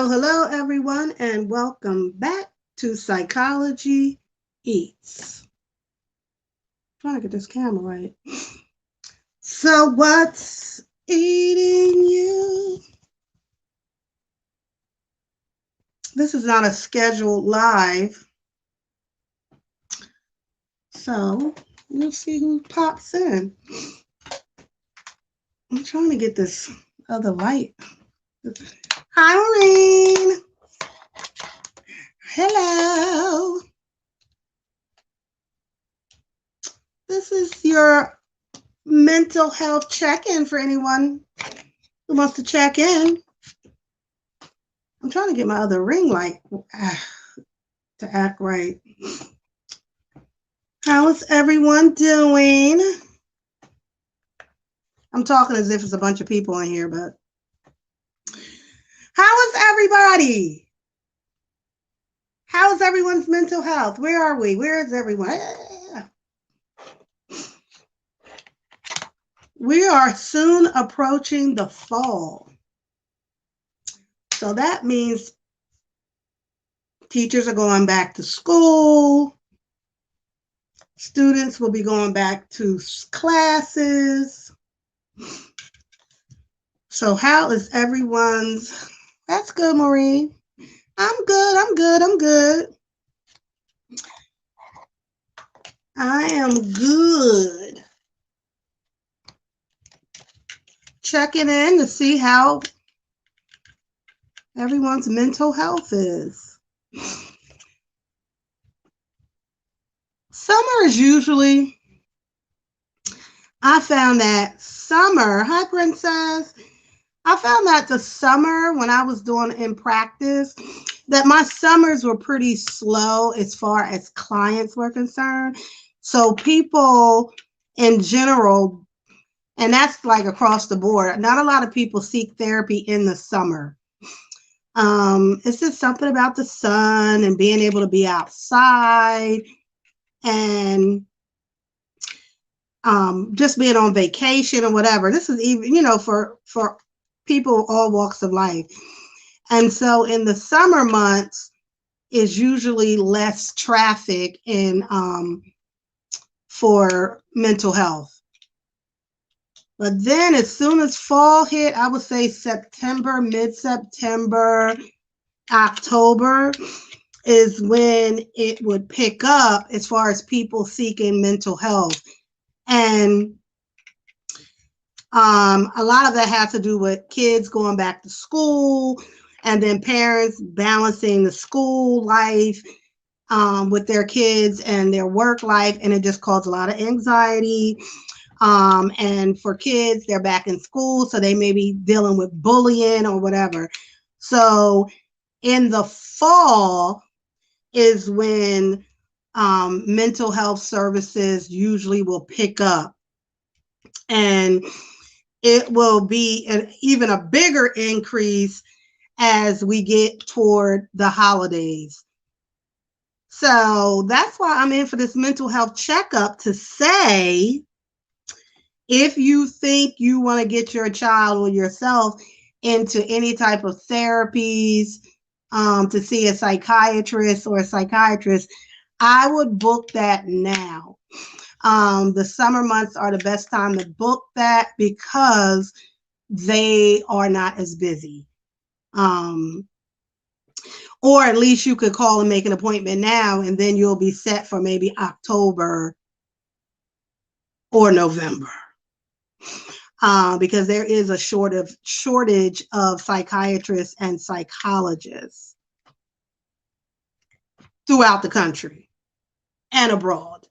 Hello, everyone, and welcome back to Psychology Eats. Trying to get this camera right. So, what's eating you? This is not a scheduled live, so we'll see who pops in. I'm trying to get this other light. Hi, Maureen. Hello. This is your mental health check-in for anyone who wants to check in. I'm trying to get my other ring light to act right. How is everyone doing? I'm talking as if it's a bunch of people in here, but how is everybody? How is everyone's mental health? Where are we? Where is everyone? We are soon approaching the fall. So that means teachers are going back to school. Students will be going back to classes. So how is everyone's? That's good, Maureen. I'm good. I am good. Checking in to see how everyone's mental health is. Summer is usually, I found that summer, hi Princess, I found that the summer when I was doing in practice, that my summers were pretty slow as far as clients were concerned. So people in general, and that's like across the board, not a lot of people seek therapy in the summer. It's just something about the sun and being able to be outside and just being on vacation or whatever. This is even, for people all walks of life. And so in the summer months is usually less traffic in for mental health. But then as soon as fall hit, I would say September, mid-September, October is when it would pick up as far as people seeking mental health. And a lot of that has to do with kids going back to school and then parents balancing the school life with their kids and their work life. And it just causes a lot of anxiety. And for kids, they're back in school, so they may be dealing with bullying or whatever. So in the fall is when mental health services usually will pick up. And it will be even a bigger increase as we get toward the holidays. So that's why I'm in for this mental health checkup to say, if you think you want to get your child or yourself into any type of therapies, to see a psychiatrist or a psychiatrist, I would book that now. The summer months are the best time to book that because they are not as busy. Or at least you could call and make an appointment now, and then you'll be set for maybe October or November. Because there is a shortage of psychiatrists and psychologists throughout the country and abroad.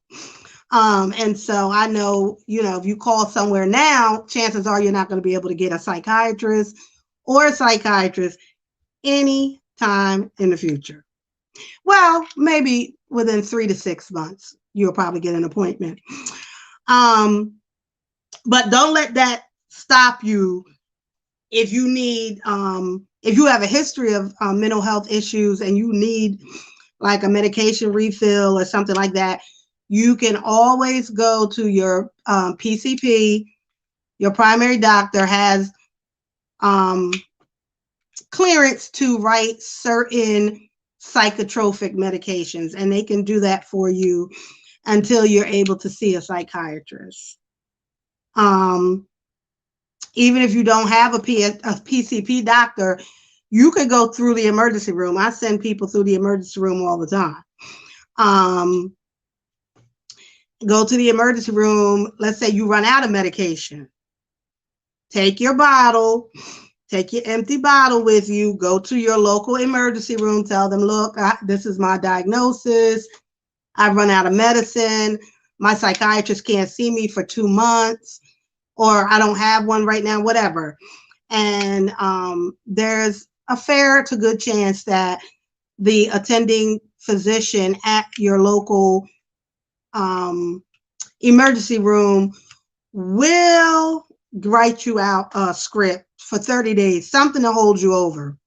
And so I know, if you call somewhere now, chances are you're not going to be able to get a psychiatrist or a psychiatrist any time in the future. Well, maybe within 3 to 6 months, you'll probably get an appointment. But don't let that stop you. If you need, if you have a history of mental health issues and you need like a medication refill or something like that, you can always go to your PCP. Your primary doctor has clearance to write certain psychotropic medications, and they can do that for you until you're able to see a psychiatrist. Um, Even if you don't have a PCP doctor, you could go through the emergency room. I send people through the emergency room all the time. Um, go to the emergency room. Let's say you run out of medication. Take your bottle, take your empty bottle with you, go to your local emergency room, tell them, look, this is my diagnosis. I've run out of medicine. My psychiatrist can't see me for 2 months, or I don't have one right now, whatever. And there's a fair to good chance that the attending physician at your local emergency room will write you out a script for 30 days, something to hold you over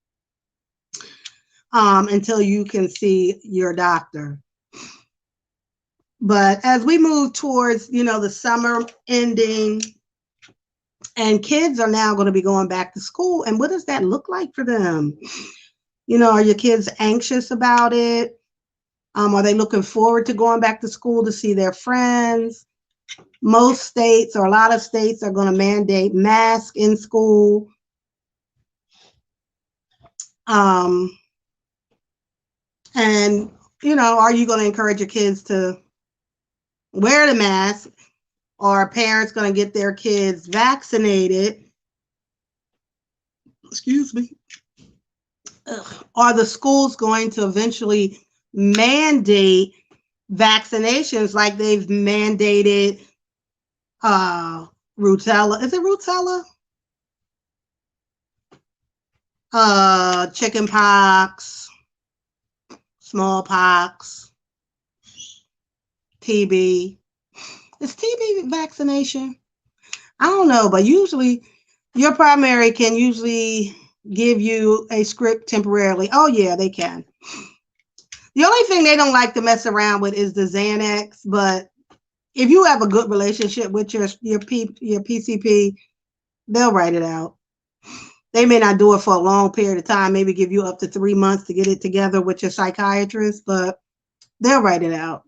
until you can see your doctor. But as we move towards, the summer ending, and kids are now going to be going back to school, and what does that look like for them? Are your kids anxious about it? Are they looking forward to going back to school to see their friends? Most states, or a lot of states, are going to mandate masks in school. And, are you going to encourage your kids to wear the mask? Or are parents going to get their kids vaccinated? Excuse me. Are the schools going to eventually mandate vaccinations like they've mandated rutella? Is it rutella? Chicken pox, smallpox, TB. Is TB vaccination? I don't know, but usually your primary can usually give you a script temporarily. Oh yeah, they can. The only thing they don't like to mess around with is the Xanax, but if you have a good relationship with your PCP, they'll write it out. They may not do it for a long period of time, maybe give you up to 3 months to get it together with your psychiatrist, but they'll write it out.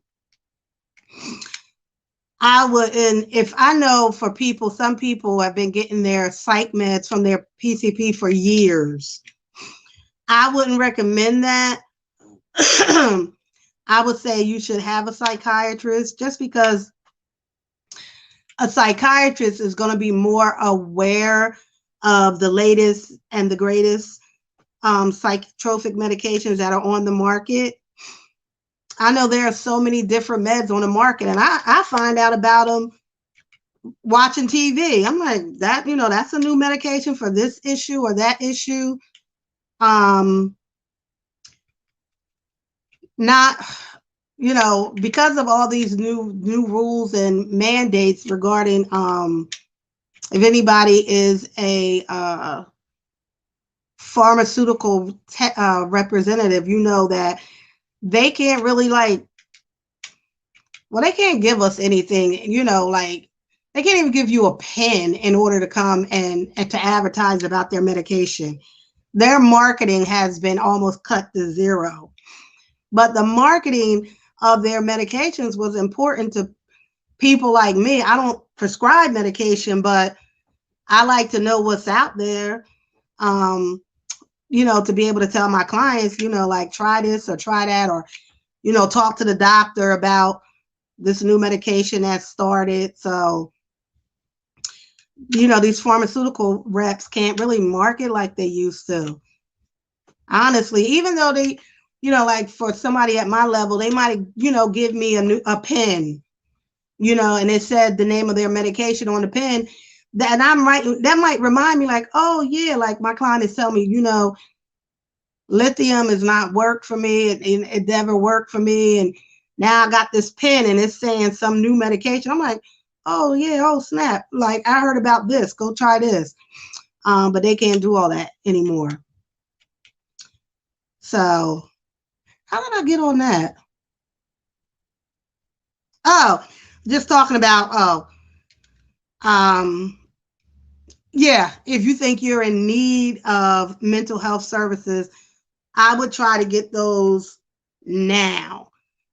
And if I know for people, some people have been getting their psych meds from their PCP for years, I wouldn't recommend that. I would say you should have a psychiatrist, just because a psychiatrist is going to be more aware of the latest and the greatest psychotropic medications that are on the market. I know there are so many different meds on the market, and I find out about them watching TV. I'm like, that's a new medication for this issue or that issue. Not, because of all these new rules and mandates regarding if anybody is a pharmaceutical representative, that they can't really they can't give us anything, they can't even give you a pen in order to come and to advertise about their medication. Their marketing has been almost cut to zero. But the marketing of their medications was important to people like me. I don't prescribe medication, but I like to know what's out there, to be able to tell my clients, try this or try that, or, talk to the doctor about this new medication that started. So, these pharmaceutical reps can't really market like they used to. Honestly, even though they, for somebody at my level, they might, give me a pen, and it said the name of their medication on the pen. That might remind me, oh yeah, my client is telling me, lithium has not worked for me. It never worked for me. And now I got this pen and it's saying some new medication. I'm like, oh yeah, oh snap. I heard about this, go try this. But they can't do all that anymore. So how did I get on that? Oh, just talking about, Yeah, if you think you're in need of mental health services, I would try to get those now.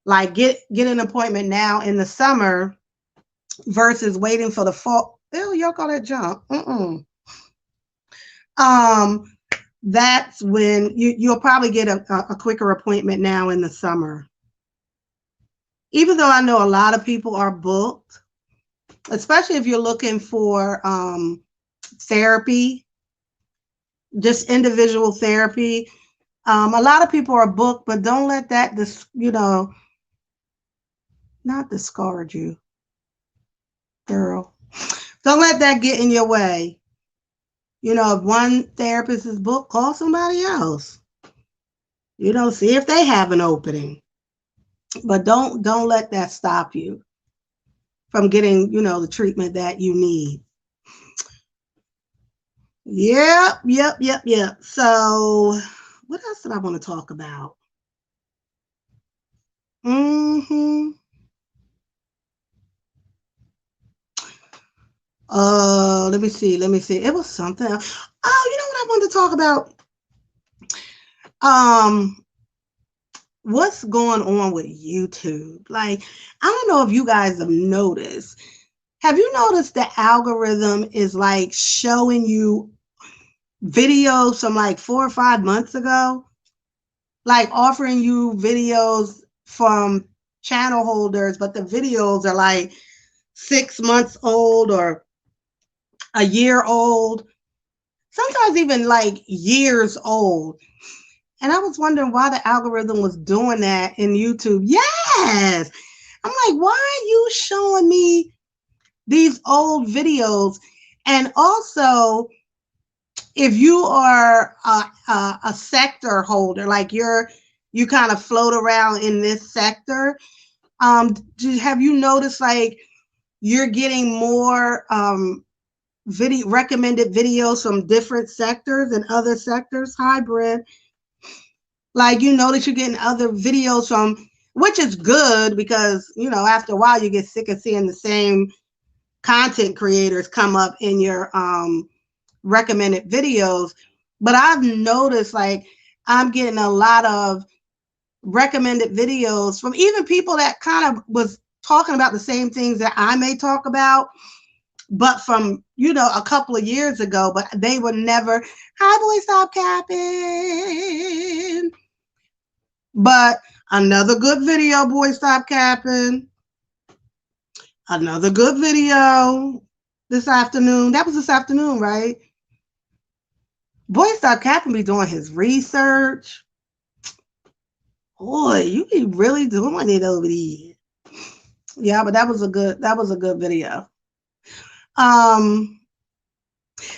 Like get an appointment now in the summer versus waiting for the fall. Ew, y'all call that jump. Mm-mm. Um, that's when you'll probably get a quicker appointment now in the summer. Even though I know a lot of people are booked, especially if you're looking for therapy, just individual therapy. A lot of people are booked, but don't let that not discourage you, girl. Don't let that get in your way. If one therapist is booked, call somebody else. See if they have an opening. But don't let that stop you from getting, the treatment that you need. Yep, yep, yep, yep. So what else did I want to talk about? Hmm. Let me see. Let me see. It was something else. Oh, you know what I wanted to talk about? Um, what's going on with YouTube? Like, I don't know if you guys have noticed. Have you noticed the algorithm is like showing you videos from like 4 or 5 months ago? Like offering you videos from channel holders, but the videos are like 6 months old or a year old, sometimes even like years old. And I was wondering why the algorithm was doing that in YouTube. Yes. I'm like, why are you showing me these old videos? And also, if you are a sector holder, like you kind of float around in this sector, have you noticed like you're getting more video recommended videos from different sectors and other sectors? Hybrid, like you notice you're getting other videos from, which is good because after a while you get sick of seeing the same content creators come up in your recommended videos. But I've noticed like I'm getting a lot of recommended videos from even people that kind of was talking about the same things that I may talk about, but from a couple of years ago, but they were never, hi boy, stop capping. But another good video, boy, stop capping. Another good video this afternoon. That was this afternoon, right? Boy, stop capping be doing his research. Boy, you be really doing it over there. Yeah, but that was a good video. Um,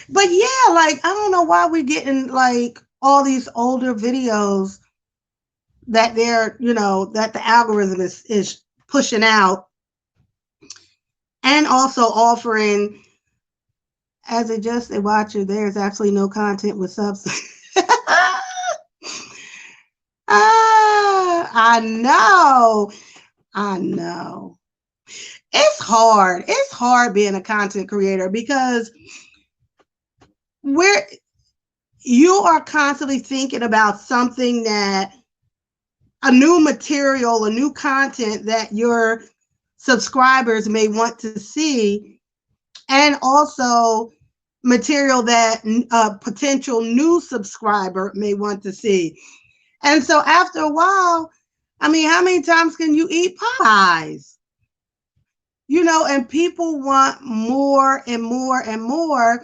but yeah, like I don't know why we're getting like all these older videos that that the algorithm is pushing out, and also offering as a just a watcher, there's absolutely no content with substance. I know. I know. It's hard. It's hard being a content creator because we're you are constantly thinking about something that a new material, a new content that your subscribers may want to see, and also material that a potential new subscriber may want to see. And so after a while, I mean, how many times can you eat pies? And people want more and more and more.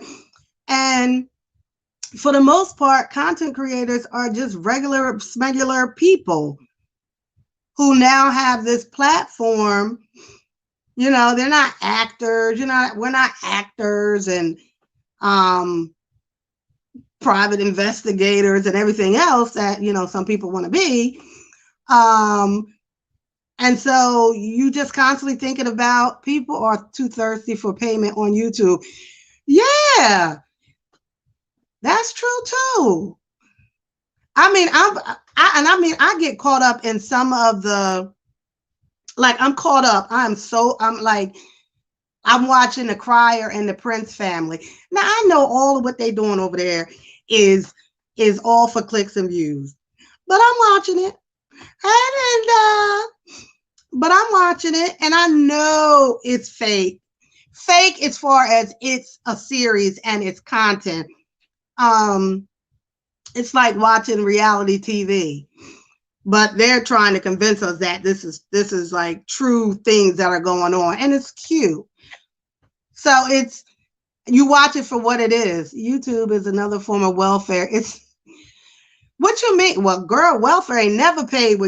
And for the most part, content creators are just regular, smegular people who now have this platform. They're not actors. We're not actors and um, private investigators and everything else that some people want to be. Um, and so you just constantly thinking about people are too thirsty for payment on YouTube. Yeah, that's true too. I mean, I get caught up in some of the, like I'm caught up. I'm like I'm watching The Crier and the Prince family. Now I know all of what they're doing over there is all for clicks and views, but I'm watching it, but I'm watching it, and I know it's fake. Fake as far as it's a series and it's content. Um, it's like watching reality TV, but they're trying to convince us that this is like true things that are going on, and it's cute. So it's you watch it for what it is. YouTube is another form of welfare. It's what you mean. Well, girl, welfare ain't never paid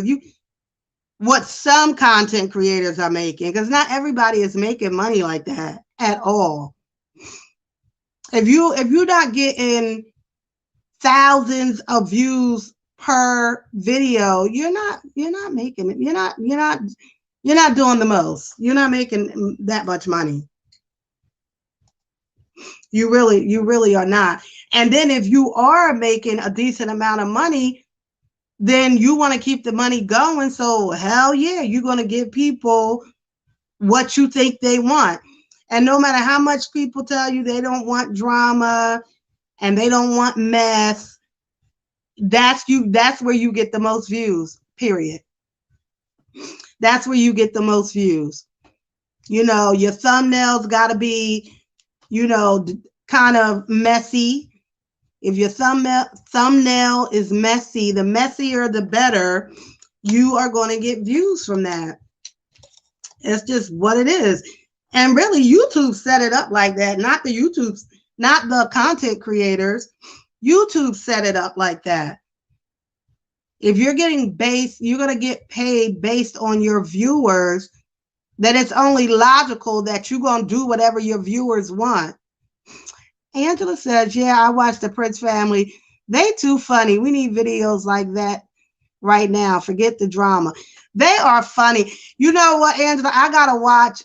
what some content creators are making, because not everybody is making money like that at all. If you're not getting thousands of views per video, you're not making it. You're not doing the most. You're not making that much money. You really are not. And then if you are making a decent amount of money, then you want to keep the money going. So hell yeah, you're going to give people what you think they want. And no matter how much people tell you they don't want drama and they don't want mess, that's where you get the most views, period. That's where you get the most views. Your thumbnails got to be, kind of messy. If your thumbnail is messy, the messier the better, you are going to get views from that. It's just what it is. And really, YouTube set it up like that, not the content creators. YouTube set it up like that. If you're you're going to get paid based on your viewers, then it's only logical that you're going to do whatever your viewers want. Angela says, yeah, I watched the Prince family. They too funny. We need videos like that right now. Forget the drama. They are funny. You know what, Angela? I got to watch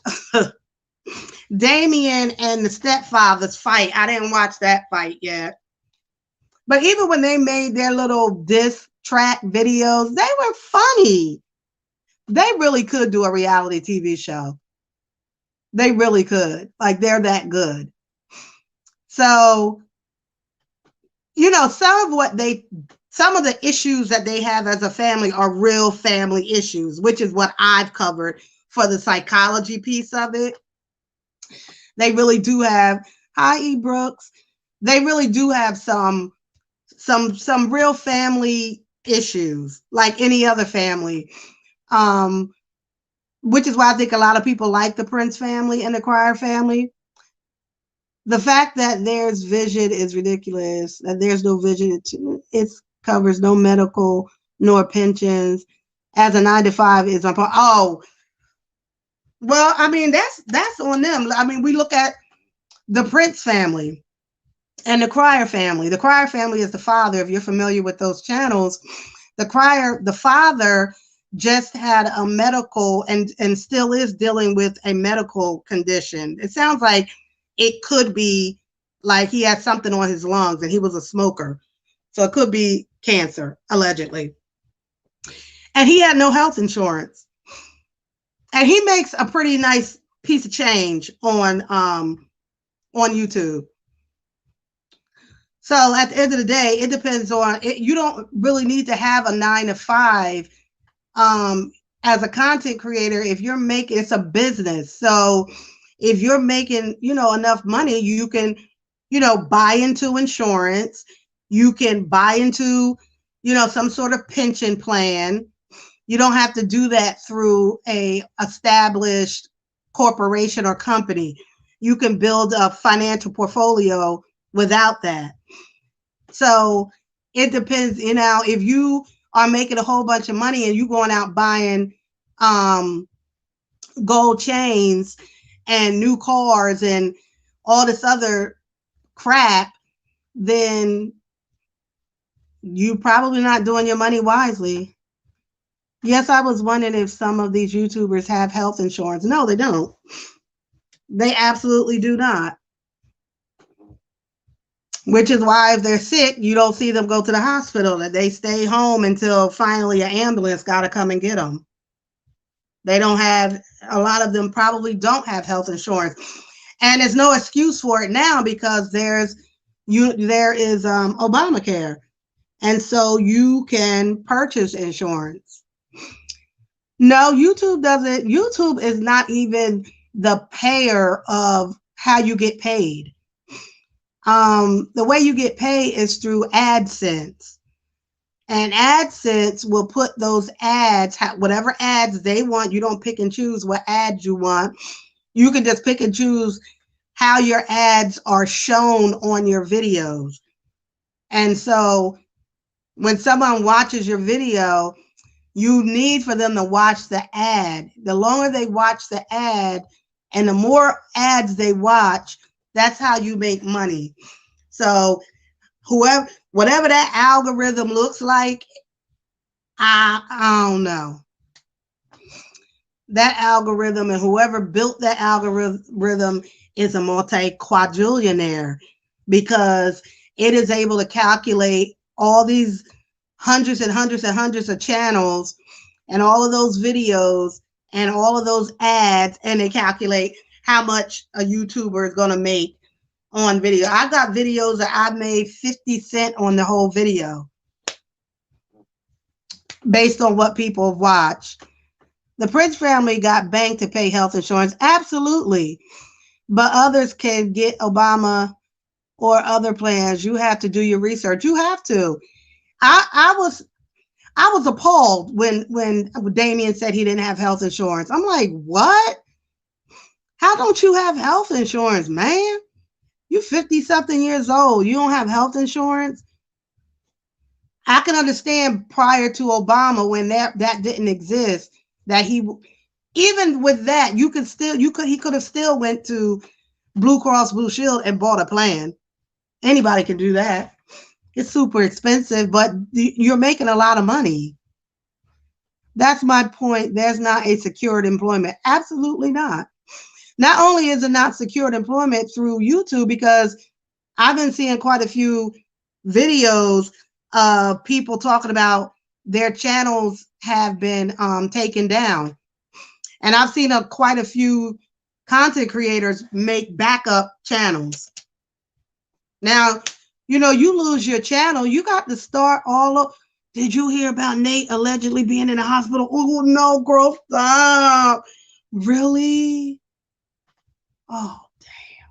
Damien and the stepfathers fight. I didn't watch that fight yet. But even when they made their little diss track videos, they were funny. They really could do a reality TV show. They really could. Like, they're that good. So, some of the issues that they have as a family are real family issues, which is what I've covered for the psychology piece of it. They really do have, hi E. Brooks, they really do have some real family issues like any other family. Which is why I think a lot of people like the Prince family and the Crier family. The fact that there's vision is ridiculous. That there's no vision, it covers no medical nor pensions. As a 9-to-5 is on par. Oh, well, I mean that's on them. I mean, we look at the Prince family and the Crier family. The Crier family is the father. If you're familiar with those channels, the father just had a medical and still is dealing with a medical condition. It sounds like it could be like he had something on his lungs and he was a smoker. So it could be cancer, allegedly. And he had no health insurance. And he makes a pretty nice piece of change on YouTube. So at the end of the day, it depends on it. You don't really need to have a 9-to-5 as a content creator. If you're making, it's a business. So if you're making, enough money, you can, buy into insurance. You can buy into, some sort of pension plan. You don't have to do that through a established corporation or company. You can build a financial portfolio without that. So it depends, if you are making a whole bunch of money and you going out buying gold chains and new cars and all this other crap, then you probably not doing your money wisely. Yes, I was wondering if some of these YouTubers have health insurance. No, they don't. They absolutely do not. Which is why if they're sick, you don't see them go to the hospital. That they stay home until finally an ambulance got to come and get them. They don't have, a lot of them probably don't have health insurance. And there's no excuse for it now because there is Obamacare. And so you can purchase insurance. No, YouTube doesn't. YouTube is not even the payer of how you get paid. The way you get paid is through AdSense. And AdSense will put those ads, whatever ads they want. You don't pick and choose what ads you want. You can just pick and choose how your ads are shown on your videos. And so when someone watches your video, you need for them to watch the ad. The longer they watch the ad and the more ads they watch, that's how you make money. So whatever that algorithm looks like, I don't know. That algorithm and whoever built that algorithm is a multi-quadrillionaire because it is able to calculate all these hundreds and hundreds and hundreds of channels and all of those videos and all of those ads, and they calculate how much a YouTuber is going to make on video. I got videos that I made 50 cents on the whole video based on what people have watched. The Prince family got banked to pay health insurance. Absolutely. But others can get Obama or other plans. You have to do your research. You have to. I was appalled when Damien said he didn't have health insurance. I'm like, what? How don't you have health insurance, man? You 50-something years old. You don't have health insurance? I can understand prior to Obama when that didn't exist, that even with that, he could have still went to Blue Cross Blue Shield and bought a plan. Anybody can do that. It's super expensive, but you're making a lot of money. That's my point. There's not a secured employment. Absolutely not. Not only is it not secured employment through YouTube, because I've been seeing quite a few videos of people talking about their channels have been taken down. And I've seen quite a few content creators make backup channels. Now, you lose your channel, you got to start all over. Did you hear about Nate allegedly being in the hospital? Oh, no, girl, stop. Really? Oh, damn.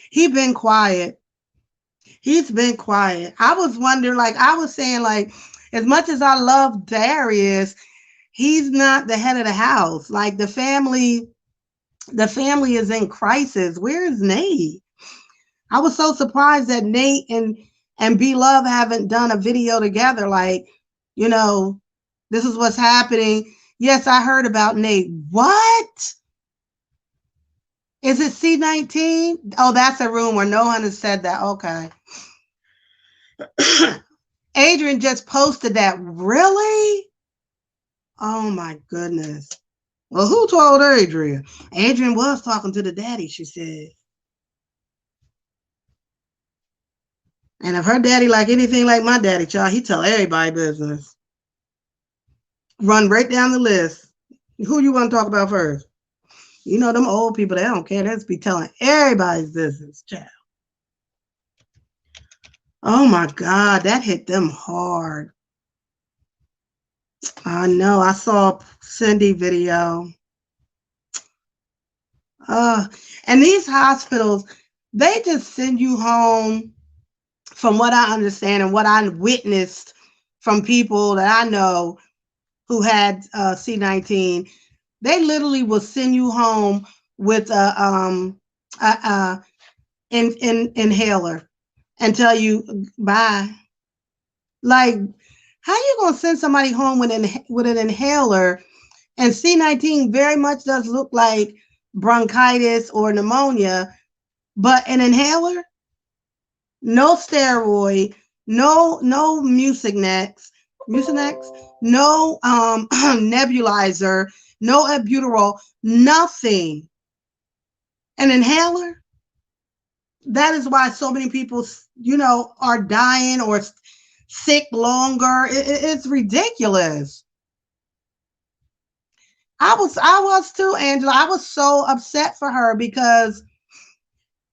He's been quiet. He's been quiet. I was wondering, I was saying, as much as I love Darius, he's not the head of the house. The family is in crisis. Where is Nate? I was so surprised that Nate and B Love haven't done a video together. This is what's happening. Yes, I heard about Nate. What? Is it C19? Oh, that's a rumor. No one has said that. Okay. Adrian just posted that. Really? Oh my goodness. Well, who told Adrian? Adrian was talking to the daddy, she said. And if her daddy like anything like my daddy, child, he tell everybody business. Run right down the list. Who you want to talk about first? Them old people, they don't care. They just be telling everybody's business, child. Oh my God, that hit them hard. I know. I saw Cindy video. And these hospitals, they just send you home, from what I understand and what I witnessed from people that I know who had C19. They literally will send you home with a inhaler and tell you bye. How you gonna send somebody home with an inhaler? And C19 very much does look like bronchitis or pneumonia, but an inhaler, no steroid, no Mucinex, no nebulizer, no albuterol, nothing. An inhaler? That is why so many people, are dying or sick longer. It's ridiculous. I was too, Angela. I was so upset for her because,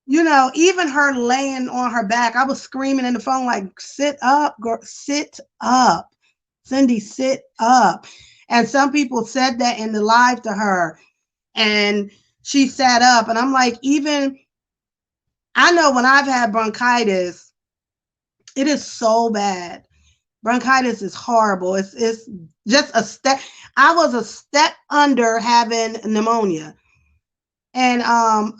even her laying on her back, I was screaming in the phone like, sit up, girl, sit up. Cindy, sit up. And some people said that in the live to her, and she sat up. And I'm like, even I know when I've had bronchitis, it is so bad. Bronchitis is horrible. It's just a step. I was a step under having pneumonia. And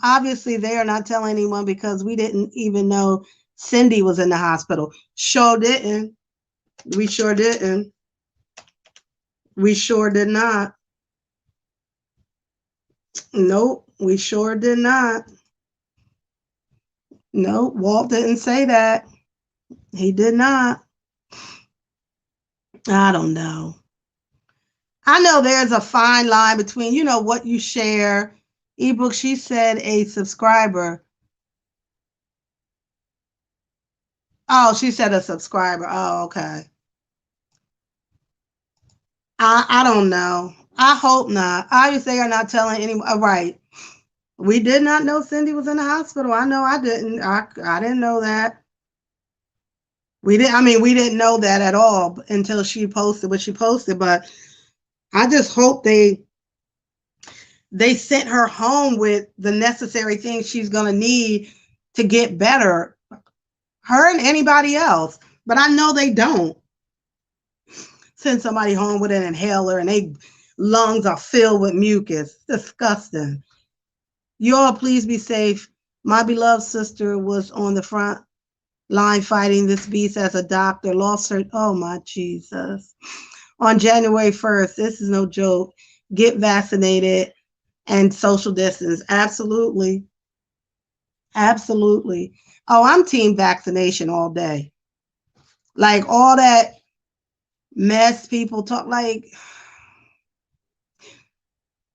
obviously they are not telling anyone because we didn't even know Cindy was in the hospital. Sure didn't. We sure didn't. We sure did not. Nope, we sure did not. Nope, Walt didn't say that. He did not. I don't know. I know there's a fine line between, what you share. Ebook, she said a subscriber. Oh, she said a subscriber. Oh, okay. I don't know. I hope not. Obviously, they are not telling anyone. Right. We did not know Cindy was in the hospital. I know I didn't. I didn't know that. We didn't. I mean, we didn't know that at all until she posted what she posted. But I just hope they sent her home with the necessary things she's gonna need to get better. Her and anybody else. But I know they don't send somebody home with an inhaler and they lungs are filled with mucus. Disgusting. You all please be safe. My beloved sister was on the front line fighting this beast as a doctor, lost her. Oh my Jesus. On January 1st, this is no joke. Get vaccinated and social distance. Absolutely. Absolutely. Oh, I'm team vaccination all day. Like all that mess people talk, like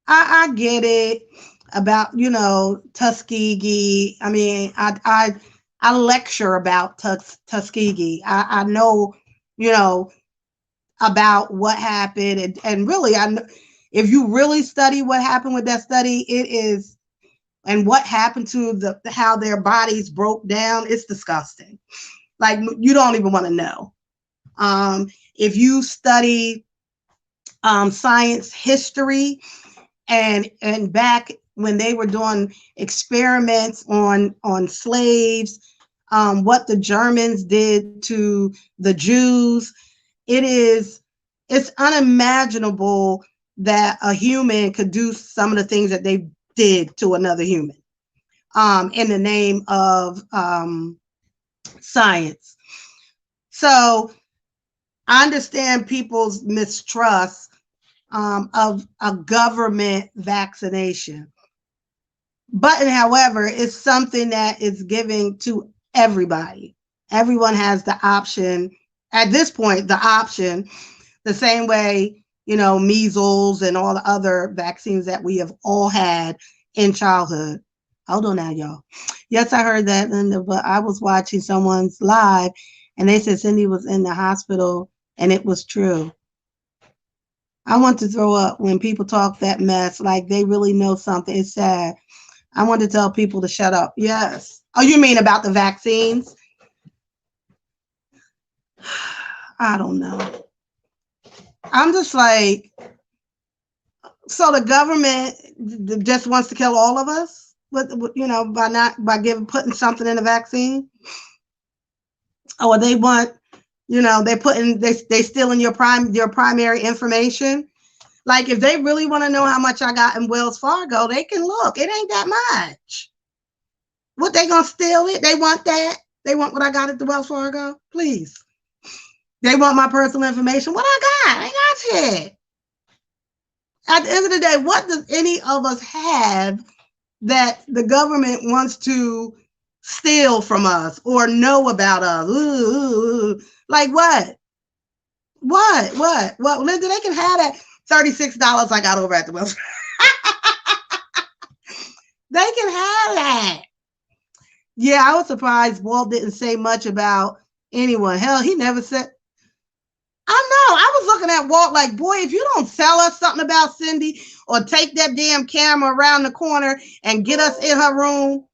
I get it about, Tuskegee. I mean, I lecture about Tuskegee. I know, you know, about what happened, and really, if you really study what happened with that study, it is, and what happened to how their bodies broke down. It's disgusting. Like you don't even want to know. If you study science history, and back when they were doing experiments on slaves, what the Germans did to the Jews, it's unimaginable that a human could do some of the things that they did to another human, in the name of science. So I understand people's mistrust of a government vaccination. But however, it's something that is given to everybody. Everyone has the option, at this point, the option, the same way, measles and all the other vaccines that we have all had in childhood. Hold on now, y'all. Yes, I heard that, but I was watching someone's live and they said Cindy was in the hospital, and it was true. I want to throw up when people talk that mess like they really know something. It's sad. I want to tell people to shut up. Yes. Oh, you mean about the vaccines? I don't know. I'm just like, so the government just wants to kill all of us with, by putting something in the vaccine, or they want, they stealing your primary information. Like if they really want to know how much I got in Wells Fargo, they can look. It ain't that much. What, they gonna steal it? They want that? They want what I got at the Wells Fargo? Please. They want my personal information. What I got? I ain't got shit. At the end of the day, what does any of us have that the government wants to steal from us or know about us? Ooh. Like what? What? Linda, they can have that $36 I got over at the Wells. They can have that. Yeah, I was surprised Walt didn't say much about anyone. Hell, he never said. I know. I was looking at Walt like, boy, if you don't tell us something about Cindy or take that damn camera around the corner and get us in her room,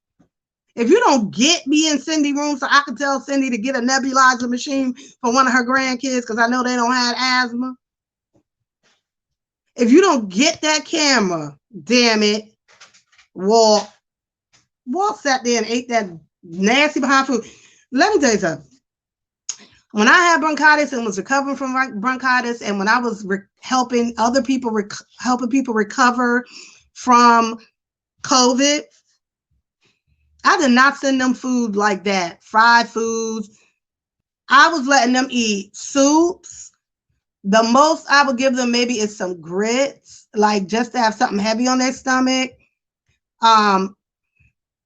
if you don't get me in Cindy's room so I can tell Cindy to get a nebulizer machine for one of her grandkids because I know they don't have asthma. If you don't get that camera, damn it, Walt sat there and ate that nasty behind food. Let me tell you something. When I had bronchitis and was recovering from bronchitis, and when I was helping other people, helping people recover from COVID, I did not send them food like that, fried foods. I was letting them eat soups. The most I would give them maybe is some grits, like just to have something heavy on their stomach.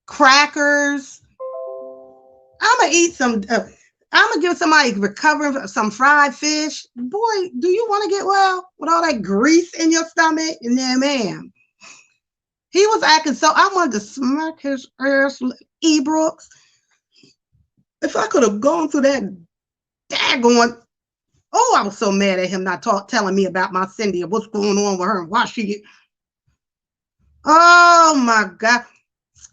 Crackers. I'm gonna eat some. I'm gonna give somebody recovering some fried fish. Boy, do you want to get well with all that grease in your stomach? And then, man, he was acting so. I wanted to smack his ass, E. Brooks. If I could have gone through that daggone. Oh, I was so mad at him not telling me about my Cindy and what's going on with her and why she. Oh my God.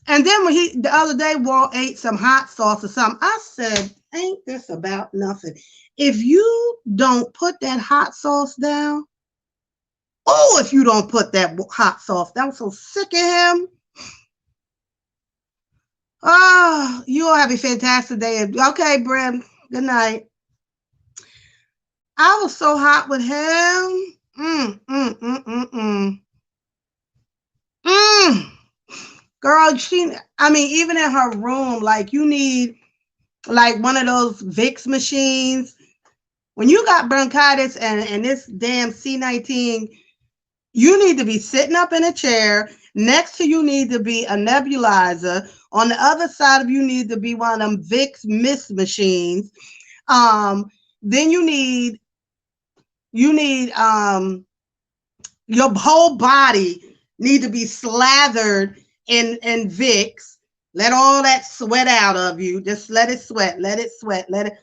And then when the other day, Walt ate some hot sauce or something, I said, ain't this about nothing? If you don't put that hot sauce down, if you don't put that hot sauce down, I'm so sick of him. Oh, you all have a fantastic day. Okay, Brad, good night. I was so hot with him. Girl, even in her room, like you need like one of those Vicks machines. When you got bronchitis and this damn C19, you need to be sitting up in a chair. Next to you need to be a nebulizer. On the other side of you need to be one of them Vicks mist machines. Then you need your whole body need to be slathered in Vicks. Let all that sweat out of you. Just let it sweat. Let it sweat. Let it.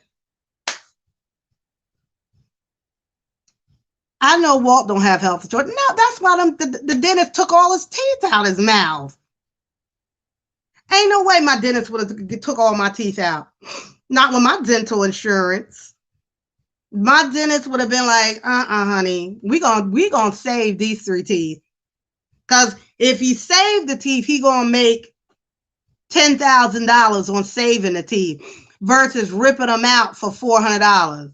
I know Walt don't have health insurance. No, that's why the dentist took all his teeth out his mouth. Ain't no way my dentist would have took all my teeth out. Not with my dental insurance. My dentist would have been like, honey, we gonna save these 3 teeth. Because if he saved the teeth, he gonna make $10,000 on saving the teeth versus ripping them out for $400.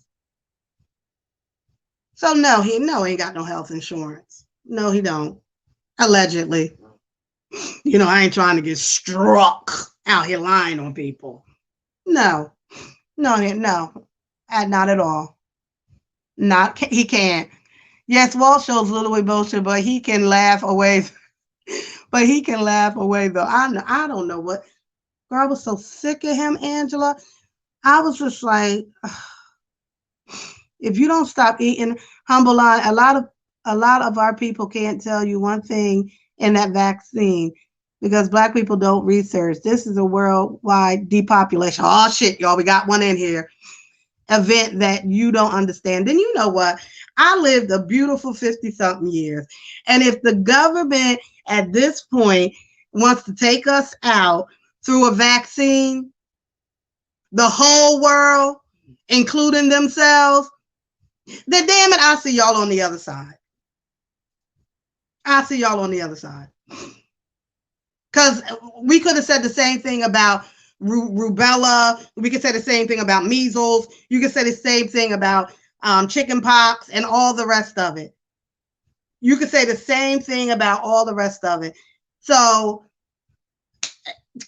So no, he ain't got no health insurance. No, he don't. Allegedly. I ain't trying to get struck out here lying on people. No, not at all. He can't. Yes, Walt shows little emotion, but he can laugh away. But he can laugh away though. I don't know what. Girl, I was so sick of him, Angela. I was just like, if you don't stop eating humble line, a lot of our people can't tell you one thing in that vaccine because Black people don't research. This is a worldwide depopulation. Oh shit, y'all, we got one in here. Event that you don't understand. Then you know what? I lived a beautiful 50-something years. And if the government at this point wants to take us out through a vaccine, the whole world, including themselves, then damn it, I'll see y'all on the other side. I'll see y'all on the other side. Because we could have said the same thing about rubella. We could say the same thing about measles. You could say the same thing about chicken pox and all the rest of it. You could say the same thing about all the rest of it. So,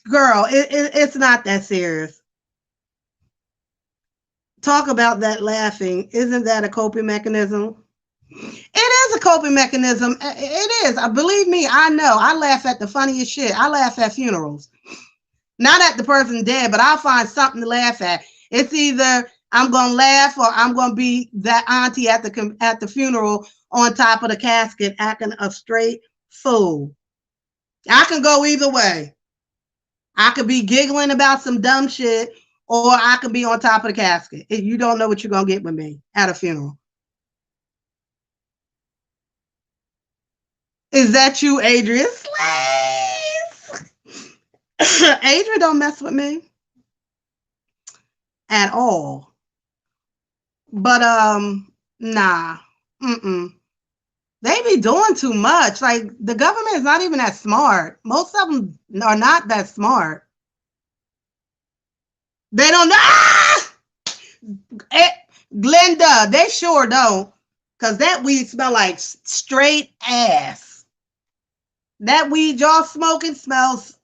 girl, it's not that serious. Talk about that laughing. Isn't that a coping mechanism? It is a coping mechanism. It is. Believe me, I know. I laugh at the funniest shit. I laugh at funerals. Not at the person dead, but I'll find something to laugh at. It's either I'm going to laugh or I'm going to be that auntie at the funeral on top of the casket acting a straight fool. I can go either way. I could be giggling about some dumb shit, or I can be on top of the casket. You don't know what you're going to get with me at a funeral. Is that you, Adrian Slays? Adrian don't mess with me at all. But nah. Mm-mm. They be doing too much. Like, the government is not even that smart. Most of them are not that smart. They don't know. Ah! Glenda, they sure don't. Because that weed smell like straight ass. That weed y'all smoking smells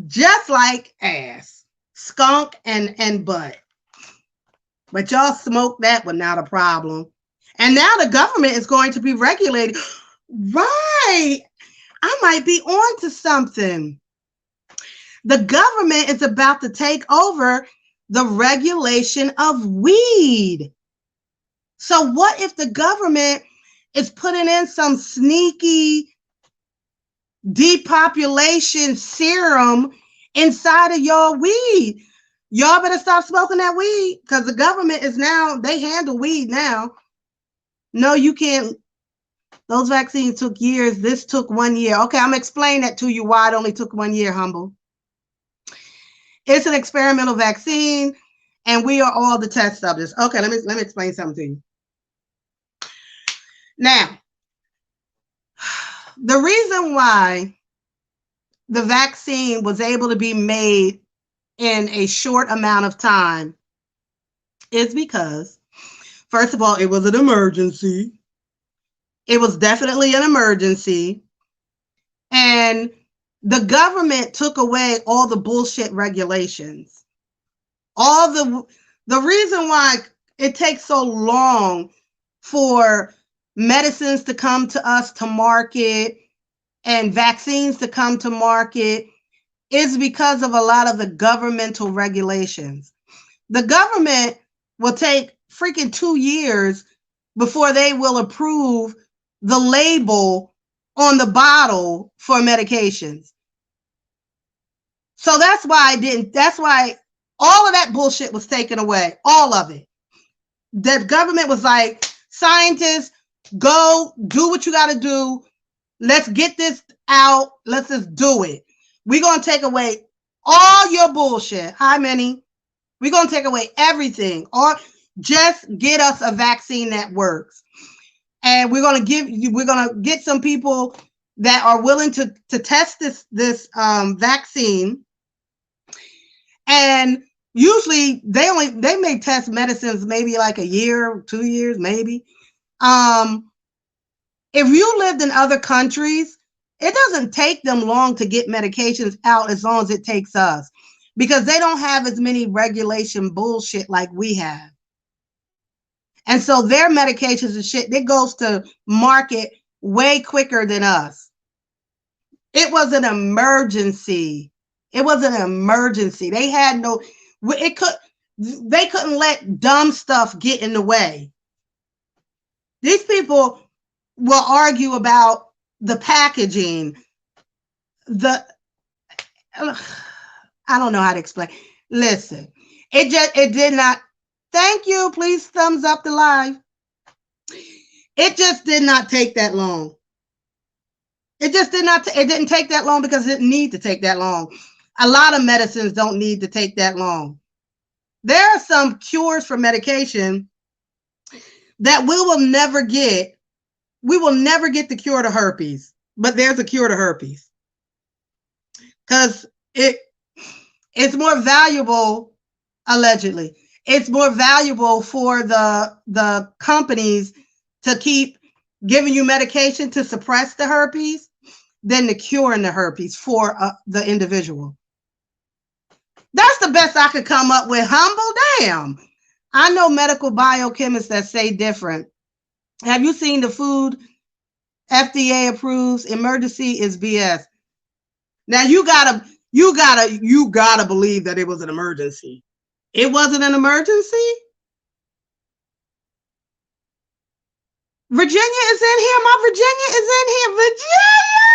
just like ass. Skunk and butt. But y'all smoke that one, not a problem. And now the government is going to be regulated. Right. I might be on to something. The government is about to take over the regulation of weed. So what if the government is putting in some sneaky depopulation serum inside of your weed? Y'all better stop smoking that weed, because the government is now, they handle weed now. No, you can't. Those vaccines took years. This took 1 year. Okay, I'm explaining that to you why it only took 1 year, Humble. It's an experimental vaccine, and we are all the test subjects. Okay, let me explain something to you. Now, the reason why the vaccine was able to be made in a short amount of time is because, first of all, it was an emergency. It was definitely an emergency. And the government took away all the bullshit regulations. All the reason why it takes so long for medicines to come to us to market and vaccines to come to market is because of a lot of the governmental regulations. The government will take freaking 2 years before they will approve the label on the bottle for medications. So that's why all of that bullshit was taken away. All of it. The government was like, scientists, go do what you got to do. Let's get this out. Let's just do it. We're going to take away all your bullshit. Hi, Minnie. We're going to take away everything. Or just get us a vaccine that works. And we're going to get some people that are willing to test this vaccine. And usually they may test medicines maybe like a year, 2 years, maybe. If you lived in other countries, it doesn't take them long to get medications out as long as it takes us, because they don't have as many regulation bullshit like we have. And so their medications and shit, it goes to market way quicker than us. It was an emergency. It was an emergency. They couldn't let dumb stuff get in the way. These people will argue about the packaging. I don't know how to explain. Listen, it did not. Thank you. Please thumbs up the live. It just did not take that long. It just did not. It didn't take that long because it didn't need to take that long. A lot of medicines don't need to take that long. There are some cures for medication that we will never get. We will never get the cure to herpes, but there's a cure to herpes because it's more valuable, allegedly. It's more valuable for the companies to keep giving you medication to suppress the herpes than the curing the herpes for the individual. That's the best I could come up with. Humble, damn. I know medical biochemists that say different. Have you seen the food FDA approves emergency is BS? Now you gotta believe that it was an emergency. It wasn't an emergency. Virginia is in here. My Virginia is in here. Virginia,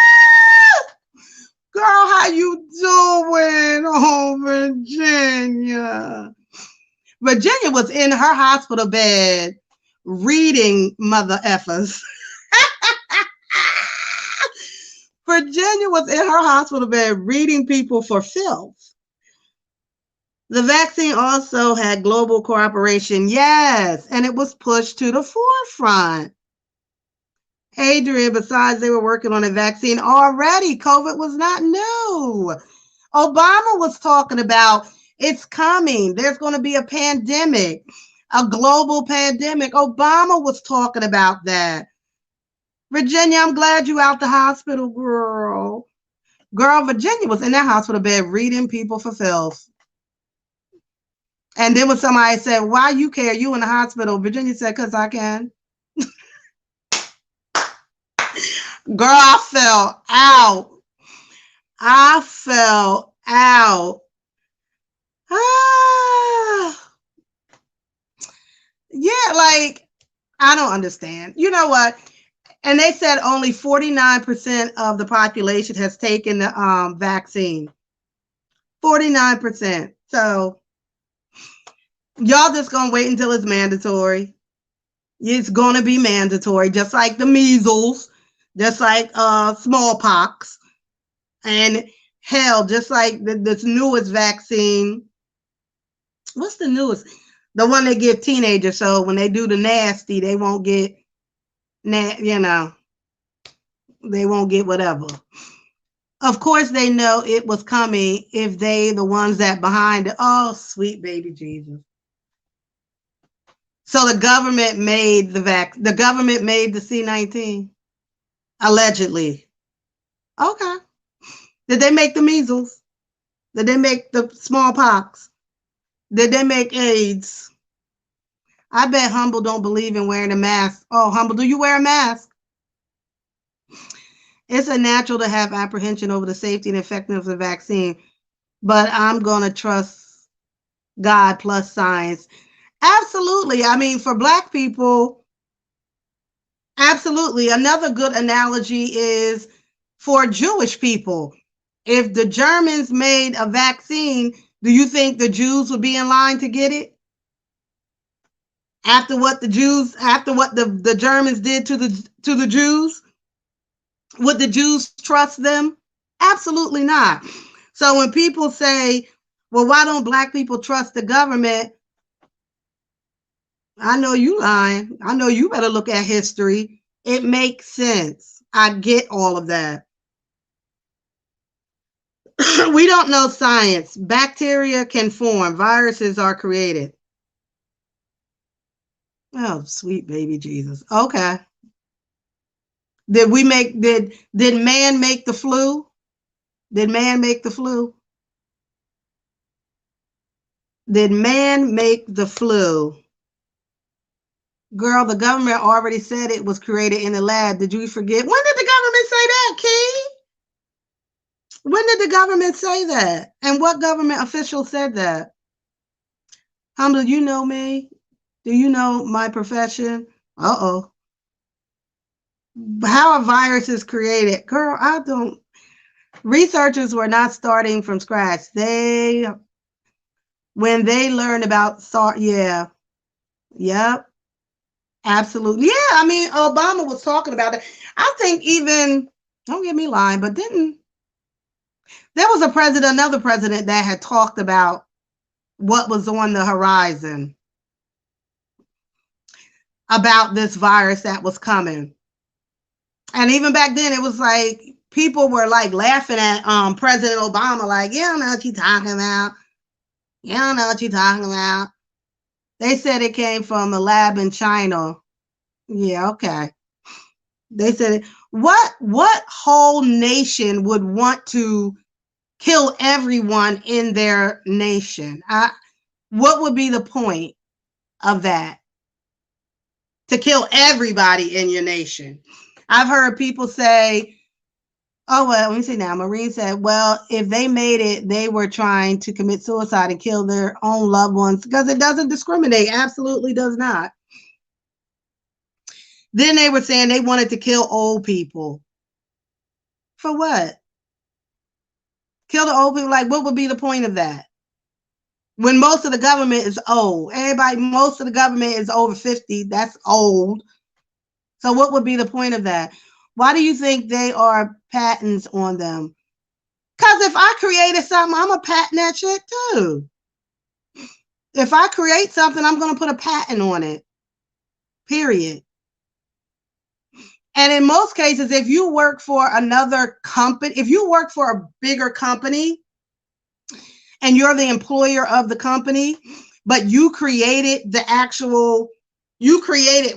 girl, how you doing? Oh, Virginia. Virginia was in her hospital bed reading mother effers. Virginia was in her hospital bed reading people for filth. The vaccine also had global cooperation, yes, and it was pushed to the forefront. Adrian, besides they were working on a vaccine already, COVID was not new. Obama was talking about it's coming. There's going to be a pandemic, a global pandemic. Obama was talking about that. Virginia, I'm glad you out the hospital, girl. Girl, Virginia was in that hospital bed reading people for filth. And then when somebody said, why you care? You in the hospital. Virginia said, because I can. Girl, I fell out. I fell out. Ah. Yeah, like, I don't understand. You know what? And they said only 49% of the population has taken the vaccine. 49%. So y'all just gonna wait until it's mandatory. It's gonna be mandatory, just like the measles, just like smallpox, and hell, just like this newest vaccine. What's the newest? The one they give teenagers, so when they do the nasty, they won't get, you know, they won't get whatever. Of course, they know it was coming if they, the ones that behind it. Oh, sweet baby Jesus. So the government made the government made the C-19, allegedly. Okay. Did they make the measles? Did they make the smallpox? Did they make AIDS? I bet Humble don't believe in wearing a mask. Oh, Humble, do you wear a mask? It's a natural to have apprehension over the safety and effectiveness of the vaccine, but I'm going to trust God plus science. Absolutely. I mean, for Black people, absolutely. Another good analogy is for Jewish people. If the Germans made a vaccine, do you think the Jews would be in line to get it? After what the Germans did to the Jews? Would the Jews trust them? Absolutely not. So when people say, well, why don't Black people trust the government? I know you lying. I know you better look at history. It makes sense. I get all of that. We don't know science. Bacteria can form. Viruses are created. Oh, sweet baby Jesus. Okay. Did man make the flu? Did man make the flu? Did man make the flu? Girl, the government already said it was created in the lab. Did you forget? When did the government say that, Key? When did the government say that? And what government official said that? Humble, you know me? Do you know my profession? Uh-oh. How are viruses created? Girl, I don't. Researchers were not starting from scratch. When they learned about yeah. Yep. Absolutely. Yeah, I mean, Obama was talking about it. I think even, don't get me lying, but there was another president that had talked about what was on the horizon about this virus that was coming. And even back then, it was like people were like laughing at President Obama, like, you don't know what you're talking about. You don't know what you're talking about. They said it came from a lab in China. Yeah, okay. They said, what whole nation would want to kill everyone in their nation? What would be the point of that? To kill everybody in your nation. I've heard people say, oh, well, let me see now. Marine said, well, if they made it, they were trying to commit suicide and kill their own loved ones because it doesn't discriminate. Absolutely does not. Then they were saying they wanted to kill old people. For what? Kill the old people? Like, what would be the point of that? when most of the government is old. Most of the government is over 50. That's old. So what would be the point of that? Why do you think they are patents on them? Because if I created something, I'm going to patent that shit too. If I create something, I'm going to put a patent on it. Period. And in most cases, if you work for another company, if you work for a bigger company and you're the employer of the company, but you created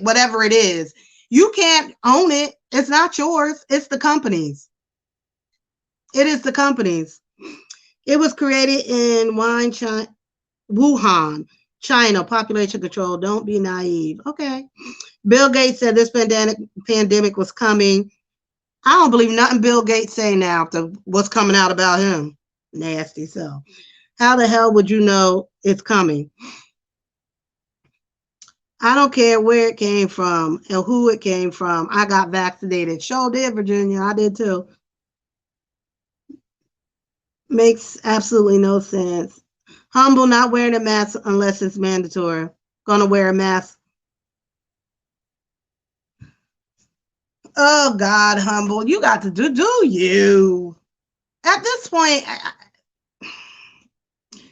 whatever it is, you can't own it. It's not yours. It's the company's. It is the company's. It was created in Wuhan, China. Population control. Don't be naive. Okay. Bill Gates said this pandemic was coming. I don't believe nothing Bill Gates say now after what's coming out about him. Nasty. So how the hell would you know it's coming? I don't care where it came from and who it came from. I got vaccinated. Sure did, Virginia. I did too. Makes absolutely no sense. Humble not wearing a mask unless it's mandatory. Gonna wear a mask. Oh God, Humble, you got to do you. At this point,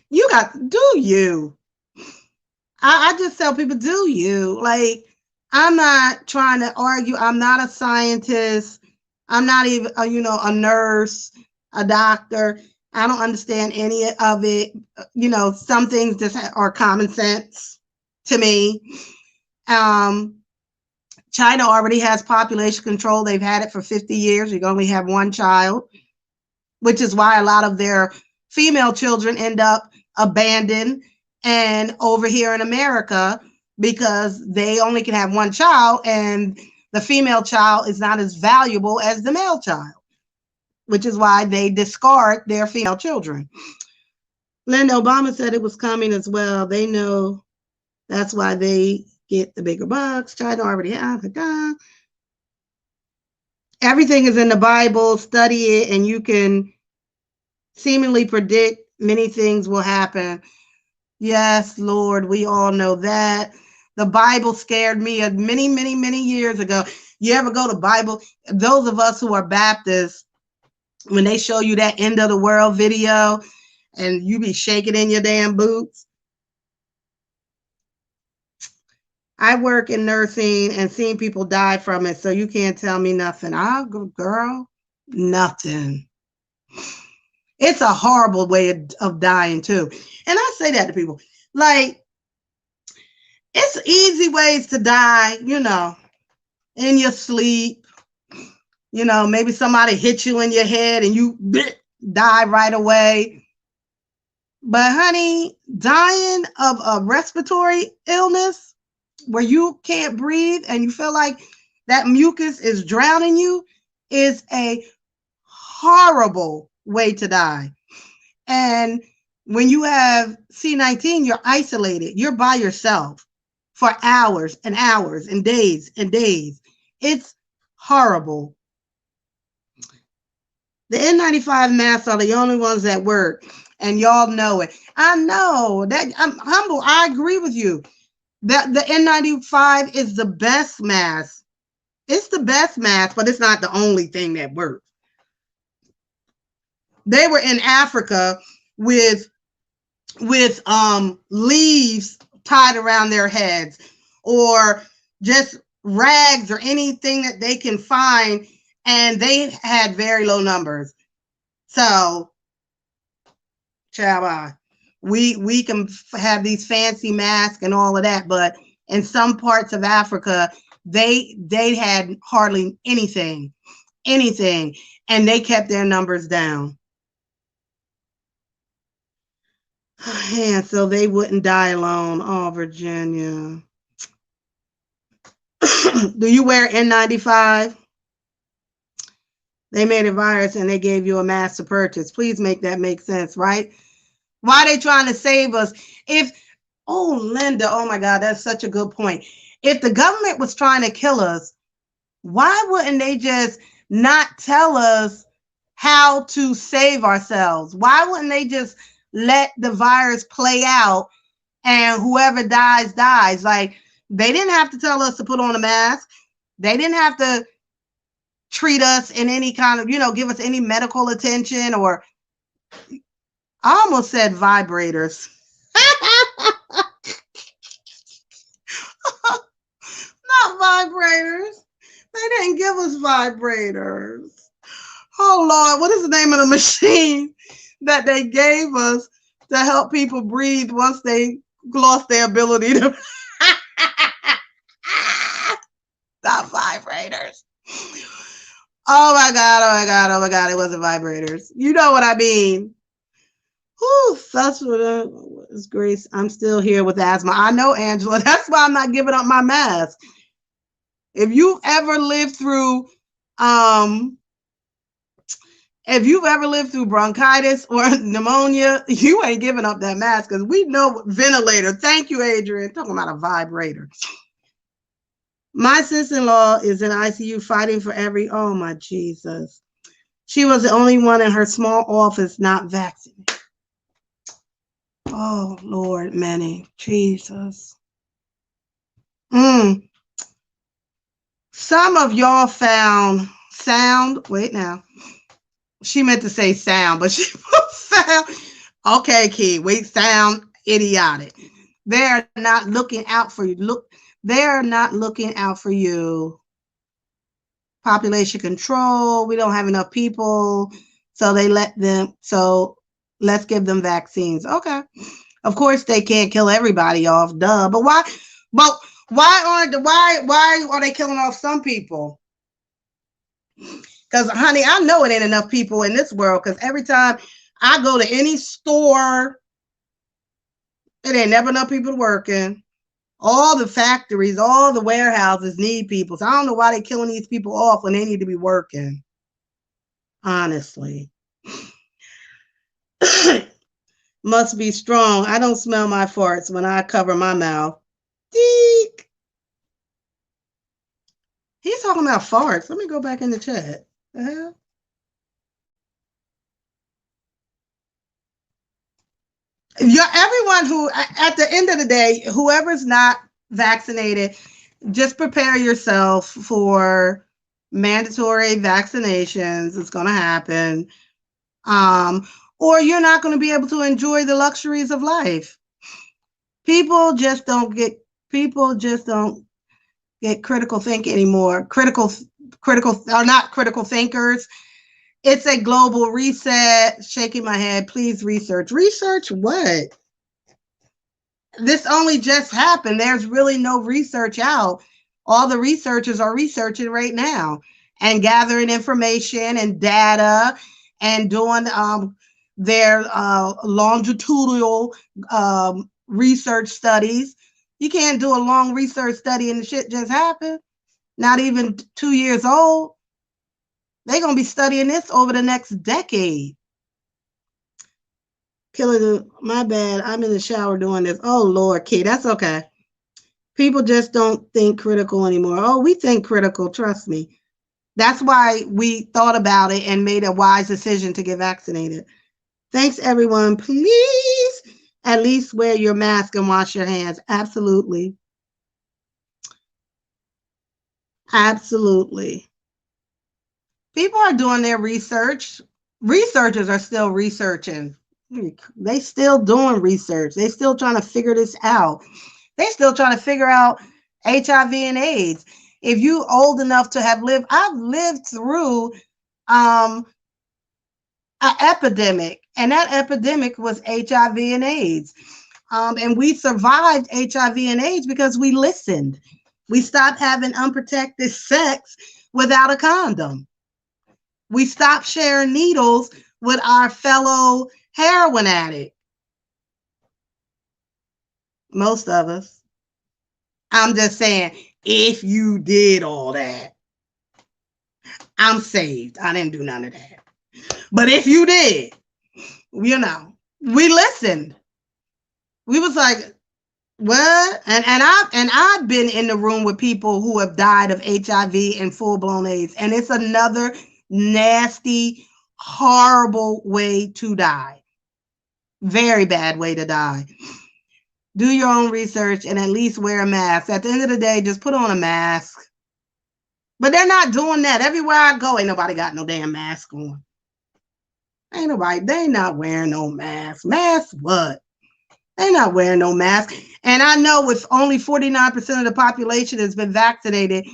you got to do you. I just tell people, do you. Like, I'm not trying to argue. I'm not a scientist. I'm not even, a nurse, a doctor. I don't understand any of it. Some things just are common sense to me. China already has population control. They've had it for 50 years. You can only have one child, which is why a lot of their female children end up abandoned and over here in America, because they only can have one child and the female child is not as valuable as the male child, which is why they discard their female children. Linda, Obama said it was coming as well. They know that's why they get the bigger bucks. China already has it. Everything is in the Bible. Study it and you can seemingly predict many things will happen. Yes, Lord, we all know that. The Bible scared me many, many, many years ago. You ever go to Bible? Those of us who are Baptists, when they show you that end of the world video and you be shaking in your damn boots. I work in nursing and seen people die from it, so you can't tell me nothing. Girl, nothing. It's a horrible way of dying too. And I say that to people. Like, it's easy ways to die, in your sleep. Maybe somebody hit you in your head and you die right away. But honey, dying of a respiratory illness where you can't breathe and you feel like that mucus is drowning you is a horrible way to die. And when you have C-19, you're isolated. You're by yourself for hours and hours and days and days. It's horrible. The N95 masks are the only ones that work, and y'all know it. I know that. I'm humble. I agree with you. That the N95 is the best mask. It's the best mask, but it's not the only thing that works. They were in Africa with leaves tied around their heads, or just rags or anything that they can find, and they had very low numbers. So, we can have these fancy masks and all of that, but in some parts of Africa, they had hardly anything, and they kept their numbers down. Yeah, so they wouldn't die alone. Oh, Virginia. Do you wear N95? They made a virus and they gave you a mask to purchase. Please make that make sense, right? Why are they trying to save us? Linda, oh my God, that's such a good point. If the government was trying to kill us, why wouldn't they just not tell us how to save ourselves? Why wouldn't they just let the virus play out and whoever dies, dies. Like, they didn't have to tell us to put on a mask. They didn't have to treat us in any kind of, give us any medical attention, or I almost said vibrators. Not vibrators. They didn't give us vibrators. Oh, Lord, what is the name of the machine that they gave us to help people breathe once they lost their ability to? Not vibrators. Oh my God, oh my God, oh my God, it wasn't vibrators. You know what I mean. Whew, such was grace. I'm still here with asthma. I know, Angela. That's why I'm not giving up my mask. If you've ever lived through bronchitis or pneumonia, you ain't giving up that mask, because we know ventilator. Thank you, Adrian. Talking about a vibrator. My sister-in-law is in ICU fighting for oh my Jesus. She was the only one in her small office not vaccinated. Oh, Lord, many. Jesus. Some of y'all found sound. Wait now. She meant to say sound, but she found. Okay, Key. Wait, sound idiotic. They're not looking out for you. They're not looking out for you. Population control. We don't have enough people, so let's give them vaccines. Okay. Of course, they can't kill everybody off, duh. But why are they killing off some people? Because, honey, I know it ain't enough people in this world, because every time I go to any store, it ain't never enough people working. All the factories, all the warehouses need people. So I don't know why they're killing these people off when they need to be working. Honestly. Must be strong. I don't smell my farts when I cover my mouth. Deek. He's talking about farts. Let me go back in the chat. The hell? Everyone who, at the end of the day, whoever's not vaccinated, just prepare yourself for mandatory vaccinations. It's going to happen. Or you're not going to be able to enjoy the luxuries of life. People just don't get critical think anymore. Critical are not critical thinkers. It's a global reset. Shaking my head. Please research. Research what? This only just happened. There's really no research out. All the researchers are researching right now and gathering information and data and doing their longitudinal research studies. You can't do a long research study and the shit just happened. Not even 2 years old. They're going to be studying this over the next decade. My bad. I'm in the shower doing this. Oh, Lord, Key, that's okay. People just don't think critical anymore. Oh, we think critical, trust me. That's why we thought about it and made a wise decision to get vaccinated. Thanks, everyone. Please at least wear your mask and wash your hands. Absolutely. Absolutely. People are doing their research. Researchers are still researching. They still doing research. They still trying to figure this out. They still trying to figure out HIV and AIDS. If you old enough to have lived, I've lived through an epidemic, and that epidemic was HIV and AIDS. And we survived HIV and AIDS because we listened. We stopped having unprotected sex without a condom. We stopped sharing needles with our fellow heroin addict. Most of us. I'm just saying, if you did all that, I'm saved. I didn't do none of that. But if you did, we listened. We was like, what? And I've been in the room with people who have died of HIV and full-blown AIDS, and it's another nasty, horrible way to die. Very bad way to die. Do your own research and at least wear a mask. At the end of the day, just put on a mask. But they're not doing that. Everywhere I go, ain't nobody got no damn mask on. Ain't nobody, they not wearing no mask. Mask what? They not wearing no mask. And I know with only 49% of the population has been vaccinated,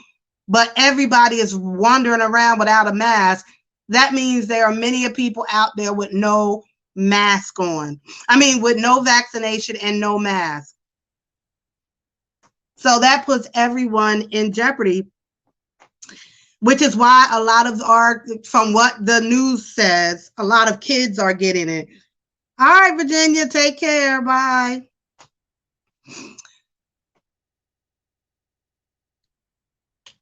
but everybody is wandering around without a mask. That means there are many people out there with no mask on. I mean, with no vaccination and no mask. So that puts everyone in jeopardy, which is why a lot of from what the news says, a lot of kids are getting it. All right, Virginia, take care. Bye.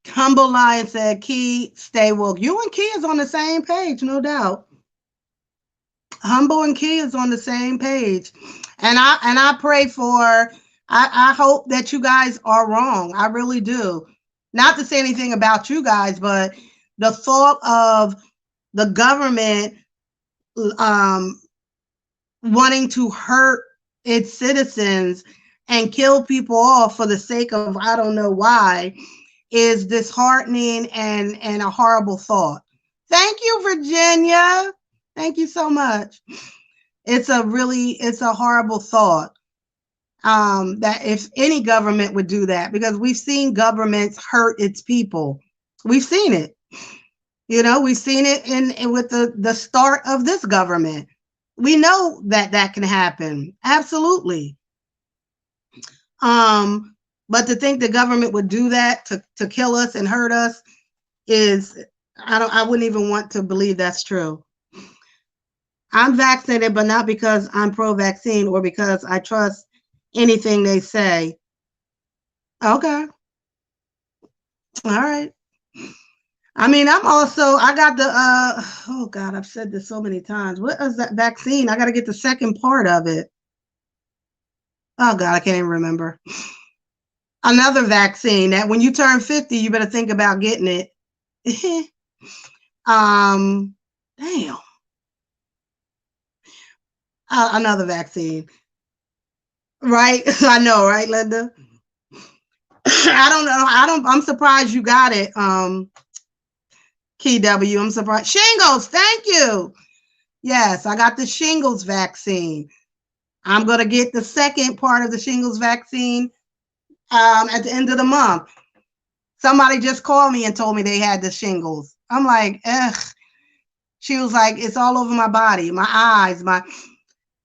Humble Lion said, Key, stay woke. You and Key is on the same page, no doubt. Humble and Key is on the same page. And I pray for, I hope that you guys are wrong. I really do. Not to say anything about you guys, but the thought of the government wanting to hurt its citizens and kill people off for the sake of I don't know why is disheartening and a horrible thought. Thank you, Virginia. Thank you so much. It's a horrible thought that if any government would do that, because we've seen governments hurt its people. We've seen it. You know, we've seen it in with the start of this government. We know that can happen. Absolutely. But to think the government would do that to kill us and hurt us is, I wouldn't even want to believe that's true. I'm vaccinated, but not because I'm pro-vaccine or because I trust anything they say. Okay. All right. I mean, I got the, oh God, I've said this so many times. What is that vaccine? I got to get the second part of it. Oh God, I can't even remember. Another vaccine that when you turn 50, you better think about getting it. Damn. Another vaccine. Right? I know, right, Linda? I don't know. I'm surprised you got it. KW, I'm surprised. Shingles, thank you. Yes, I got the shingles vaccine. I'm going to get the second part of the shingles vaccine at the end of the month. Somebody just called me and told me they had the shingles. I'm like, ugh. She was like, it's all over my body, my eyes, my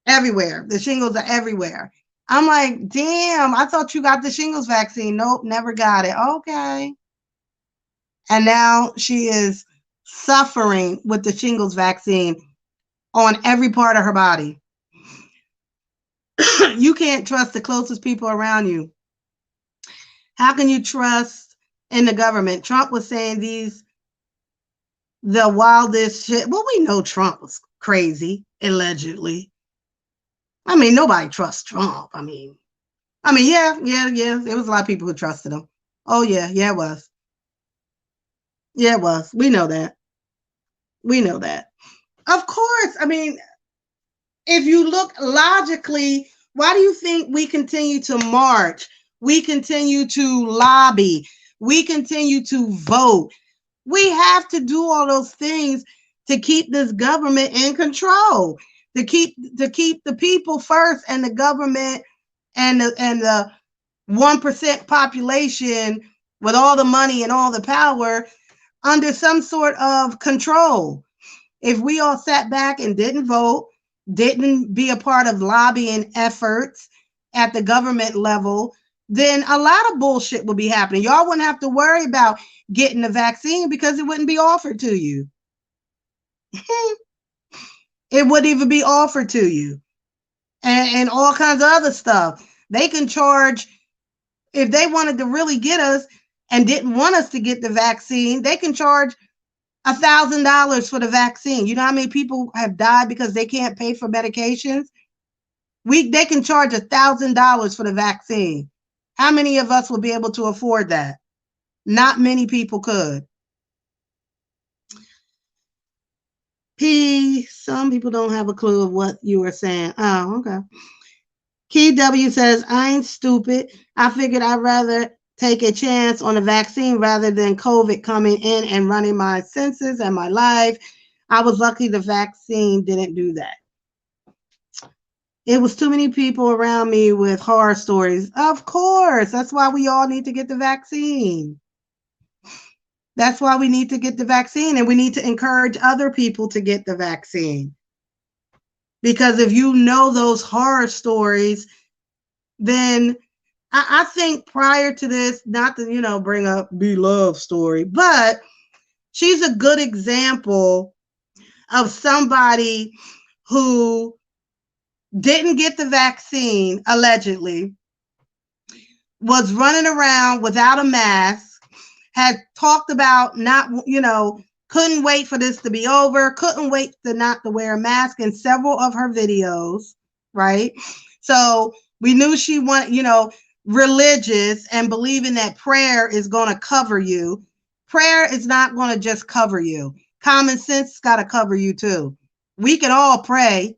everywhere. The shingles are everywhere. I'm like, damn, I thought you got the shingles vaccine. Nope, never got it. Okay. And now she is suffering with the shingles vaccine on every part of her body. You can't trust the closest people around you. How can you trust in the government? Trump was saying the wildest shit. Well, we know Trump was crazy, allegedly. I mean, nobody trusts Trump. I mean, yeah. There was a lot of people who trusted him. Oh, yeah, it was. Yeah, it was. We know that. Of course. I mean, if you look logically, why do you think we continue to march? We continue to lobby. We continue to vote. We have to do all those things to keep this government in control, to keep the people first and the government and the 1% population with all the money and all the power under some sort of control. If we all sat back and didn't vote, didn't be a part of lobbying efforts at the government level, then a lot of bullshit would be happening. Y'all wouldn't have to worry about getting the vaccine because it wouldn't be offered to you. It wouldn't even be offered to you. And all kinds of other stuff. They can charge, if they wanted to really get us and didn't want us to get the vaccine, they can charge $1,000 for the vaccine. You know how many people have died because they can't pay for medications? They can charge $1,000 for the vaccine. How many of us will be able to afford that? Not many people could. P, some people don't have a clue of what you were saying. Oh, okay. Key W says, I ain't stupid. I figured I'd rather take a chance on a vaccine rather than COVID coming in and running my senses and my life. I was lucky the vaccine didn't do that. It was too many people around me with horror stories. Of course. That's why we all need to get the vaccine. That's why we need to get the vaccine, and we need to encourage other people to get the vaccine. Because if you know those horror stories, then I think prior to this, not to, bring up B Love story, but she's a good example of somebody who didn't get the vaccine, allegedly, was running around without a mask, had talked about not, couldn't wait for this to be over, couldn't wait to not to wear a mask in several of her videos, right? So we knew she religious and believing that prayer is going to cover you. Prayer is not going to just cover you. Common sense got to cover you too. We can all pray,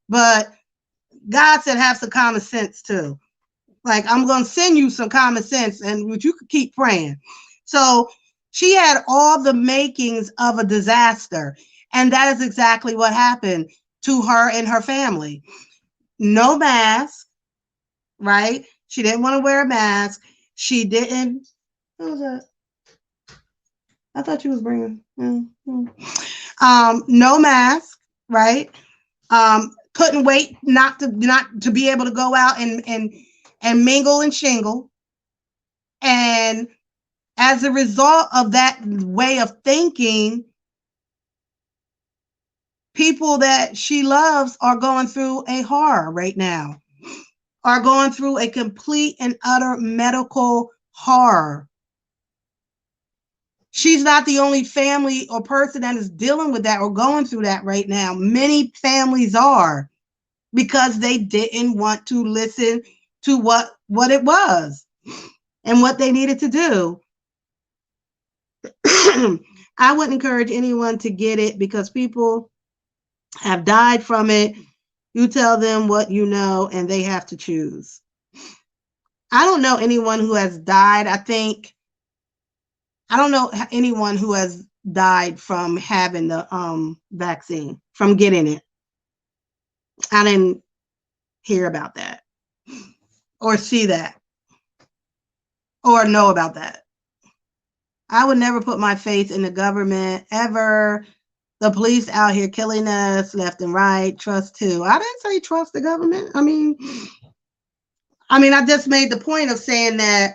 but God said have some common sense too. Like, I'm going to send you some common sense and you could keep praying. So she had all the makings of a disaster. And that is exactly what happened to her and her family. No mask, right? She didn't want to wear a mask. She didn't. What was that? I thought you was bringing. No mask, right? Couldn't wait not to be able to go out and mingle and shingle. And as a result of that way of thinking, people that she loves are going through a horror right now, are going through a complete and utter medical horror. She's not the only family or person that is dealing with that or going through that right now. Many families are, because they didn't want to listen to what it was and what they needed to do. I wouldn't encourage anyone to get it because people have died from it. You tell them what you know and they have to choose. I don't know anyone who has died. I don't know anyone who has died from having the vaccine, from getting it. I didn't hear about that or see that or know about that. I would never put my faith in the government ever. The police out here killing us left and right. Trust who? I didn't say trust the government. I mean, I just made the point of saying that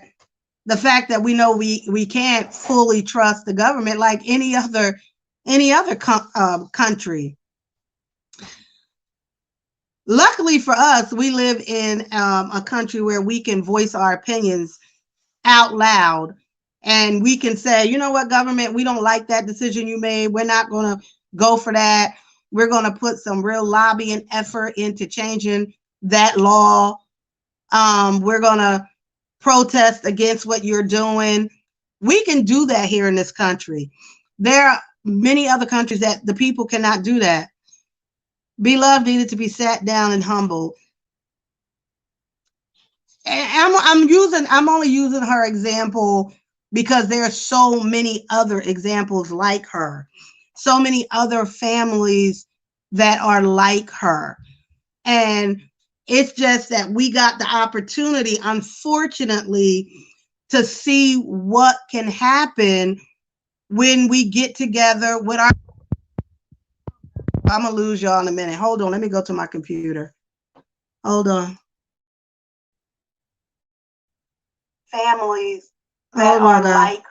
the fact that we know we can't fully trust the government like any other country. Luckily for us, we live in a country where we can voice our opinions out loud, and we can say, you know what, government, we don't like that decision you made. We're not going to go for that. We're going to put some real lobbying effort into changing that law. We're going to protest against what you're doing. We can do that here in this country. There are many other countries that the people cannot do that. Beloved needed to be sat down and humbled. And I'm only using her example because there are so many other examples like her, so many other families that are like her. And it's just that we got the opportunity, unfortunately, to see what can happen when we get together with our. I'm gonna lose y'all in a minute. Hold on, let me go to my computer. Hold on. Families that are like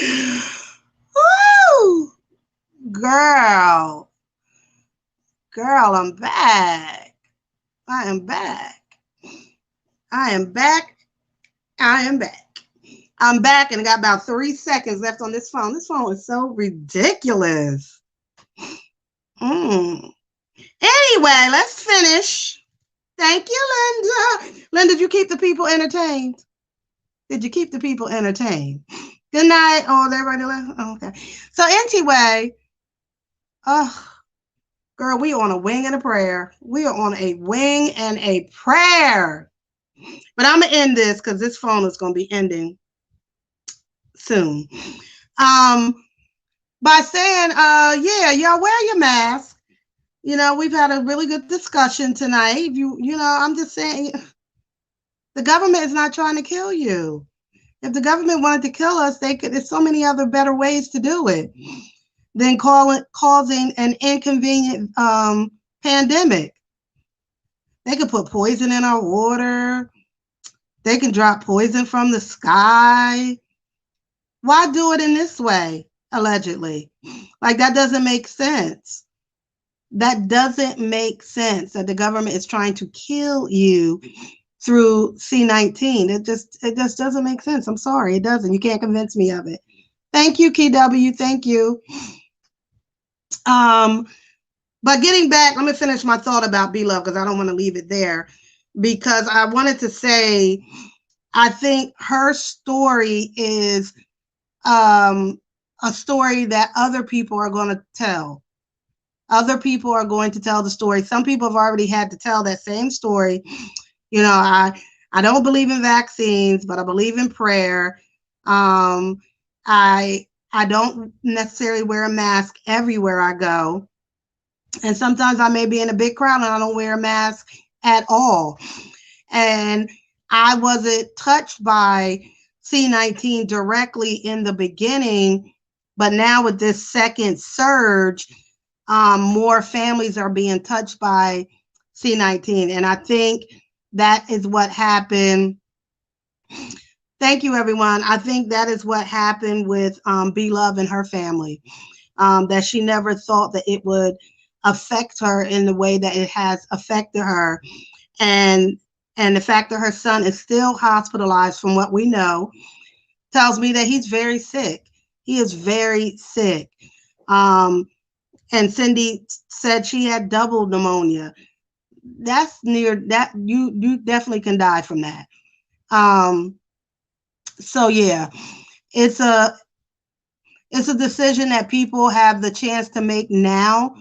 Woo! Girl, girl, I'm back. I am back. I am back. I am back. I'm back and I got about 3 seconds left on this phone. This phone is so ridiculous. Mm. Anyway, let's finish. Thank you, Linda. Linda, did you keep the people entertained? Did you keep the people entertained? Good night. Oh, everybody left? Oh, okay. So anyway, girl, we on a wing and a prayer. We are on a wing and a prayer. But I'm gonna end this because this phone is gonna be ending soon. Um, by saying, yeah, y'all wear your mask. You know, we've had a really good discussion tonight. I'm just saying, the government is not trying to kill you. If the government wanted to kill us, they could. There's so many other better ways to do it than causing an inconvenient pandemic. They could put poison in our water. They can drop poison from the sky. Why do it in this way, allegedly? Like, that doesn't make sense. That doesn't make sense that the government is trying to kill you through C-19. It just doesn't make sense. I'm sorry, it doesn't. You can't convince me of it. Thank you, KW. Thank you. But getting back, let me finish my thought about B-Love because I don't want to leave it there. Because I wanted to say, I think her story is a story that other people are going to tell. Other people are going to tell the story. Some people have already had to tell that same story. You know, I don't believe in vaccines, but I believe in prayer. I don't necessarily wear a mask everywhere I go. And sometimes I may be in a big crowd and I don't wear a mask at all. And I wasn't touched by C-19 directly in the beginning, but now with this second surge, more families are being touched by C-19. And I think that is what happened. Thank you, everyone. I think that is what happened with B-Love and her family, that she never thought that it would affect her in the way that it has affected her. And the fact that her son is still hospitalized, from what we know, tells me that he's very sick. He is very sick. And Cindy said she had double pneumonia. That's near that. You definitely can die from that. So yeah, it's a decision that people have the chance to make now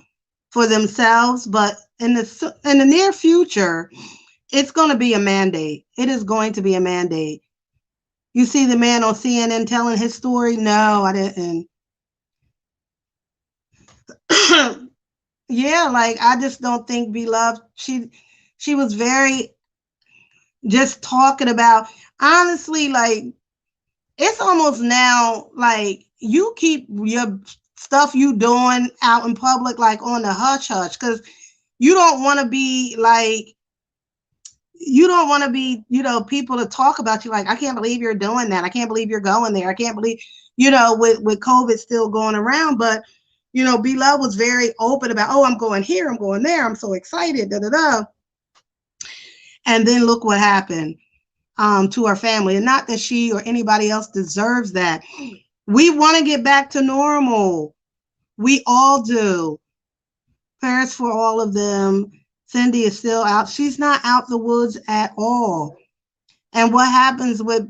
for themselves, but in the near future, it's going to be a mandate. It is going to be a mandate. You see the man on CNN telling his story? No, I didn't. Yeah, like, I just don't think B-Love, she was very just talking about, honestly, like, it's almost now like you keep your stuff you doing out in public like on the hush hush, because you don't want to be like, people to talk about you like, I can't believe you're doing that. I can't believe you're going there. I can't believe, with COVID still going around. But, B-Love was very open about, oh, I'm going here, I'm going there, I'm so excited, da da da. And then look what happened to her family. And not that she or anybody else deserves that. We want to get back to normal. We all do. Prayers for all of them. Cindy is still out. She's not out the woods at all. And what happens with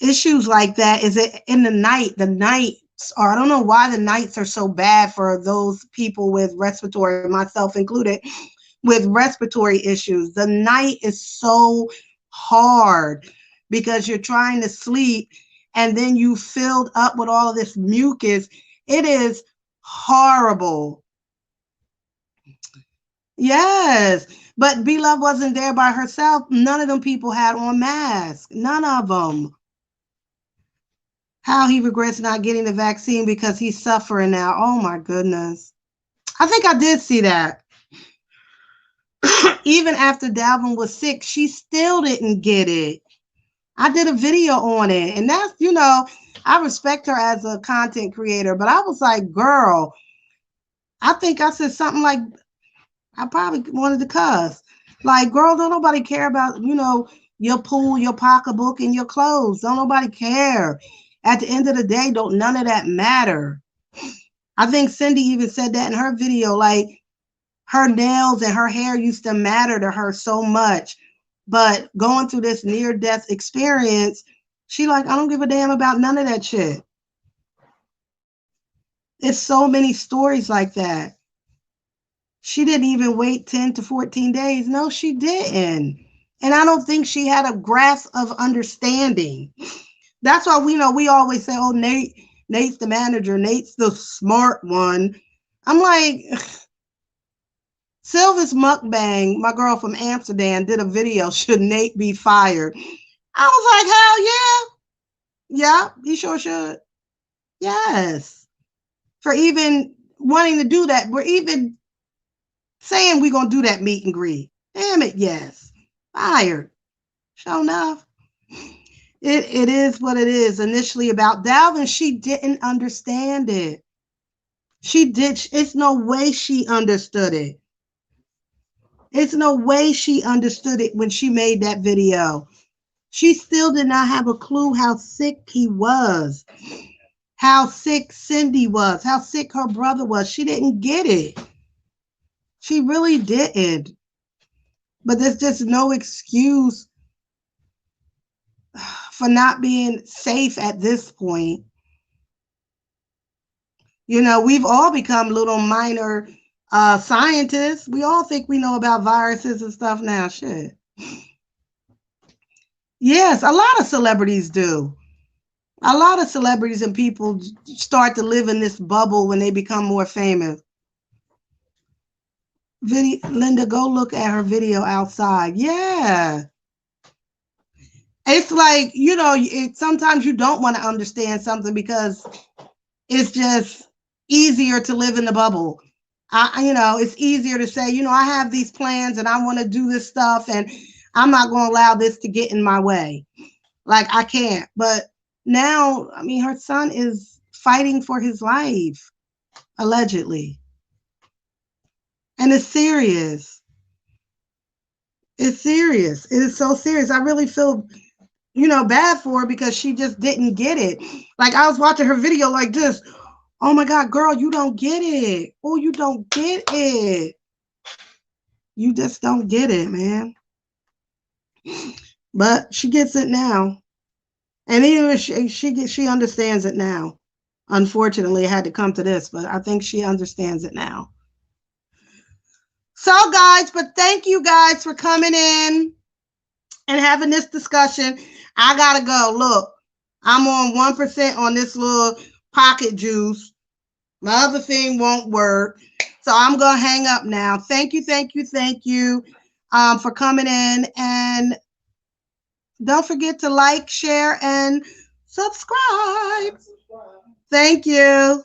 issues like that is that in the nights, or I don't know why the nights are so bad for those people with respiratory, myself included, with respiratory issues. The night is so hard because you're trying to sleep and then you filled up with all of this mucus. It is horrible. Yes, but B-Love wasn't there by herself. None of them people had on masks. None of them. How he regrets not getting the vaccine because he's suffering now. Oh my goodness. I think I did see that. Even after Dalvin was sick, she still didn't get it. I did a video on it. And that's, I respect her as a content creator, but I was like, girl, I think I said something like, I probably wanted to cuss. Like, girl, don't nobody care about, your pool, your pocketbook, and your clothes. Don't nobody care. At the end of the day, don't none of that matter. I think Cindy even said that in her video, like her nails and her hair used to matter to her so much. But going through this near-death experience, she like, I don't give a damn about none of that shit. It's so many stories like that. She didn't even wait 10 to 14 days. No, she didn't. And I don't think she had a grasp of understanding. That's why we always say, oh, Nate's the manager. Nate's the smart one. I'm like, Sylvis Mukbang, my girl from Amsterdam, did a video, should Nate be fired? I was like, hell yeah. Yeah, he sure should. Yes. For even wanting to do that. We're even saying we're going to do that meet and greet. Damn it, yes. Fired. Sure enough. It is what it is. Initially about Dalvin, she didn't understand it. She did. It's no way she understood it. It's no way she understood it when she made that video. She still did not have a clue how sick he was, how sick Cindy was, how sick her brother was. She didn't get it. She really didn't. But there's just no excuse for not being safe at this point. We've all become little minor scientists. We all think we know about viruses and stuff now. Shit. Yes, a lot of celebrities do. A lot of celebrities and people start to live in this bubble when they become more famous. Linda, go look at her video outside. Yeah. It's like, sometimes you don't want to understand something because it's just easier to live in the bubble. It's easier to say, I have these plans and I want to do this stuff and I'm not going to allow this to get in my way. Like I can't. But now, her son is fighting for his life, allegedly. And it's serious. It's serious. It is so serious. I really feel, bad for her because she just didn't get it. Like I was watching her video like this. Oh my God, girl, you don't get it. Oh, you don't get it. You just don't get it, man. But she gets it now. And even if she understands it now. Unfortunately, it had to come to this, but I think she understands it now. So, guys, but thank you guys for coming in and having this discussion. I got to go. Look, I'm on 1% on this little pocket juice. My other thing won't work. So I'm going to hang up now. Thank you for coming in. And don't forget to like, share, and subscribe. Thank you.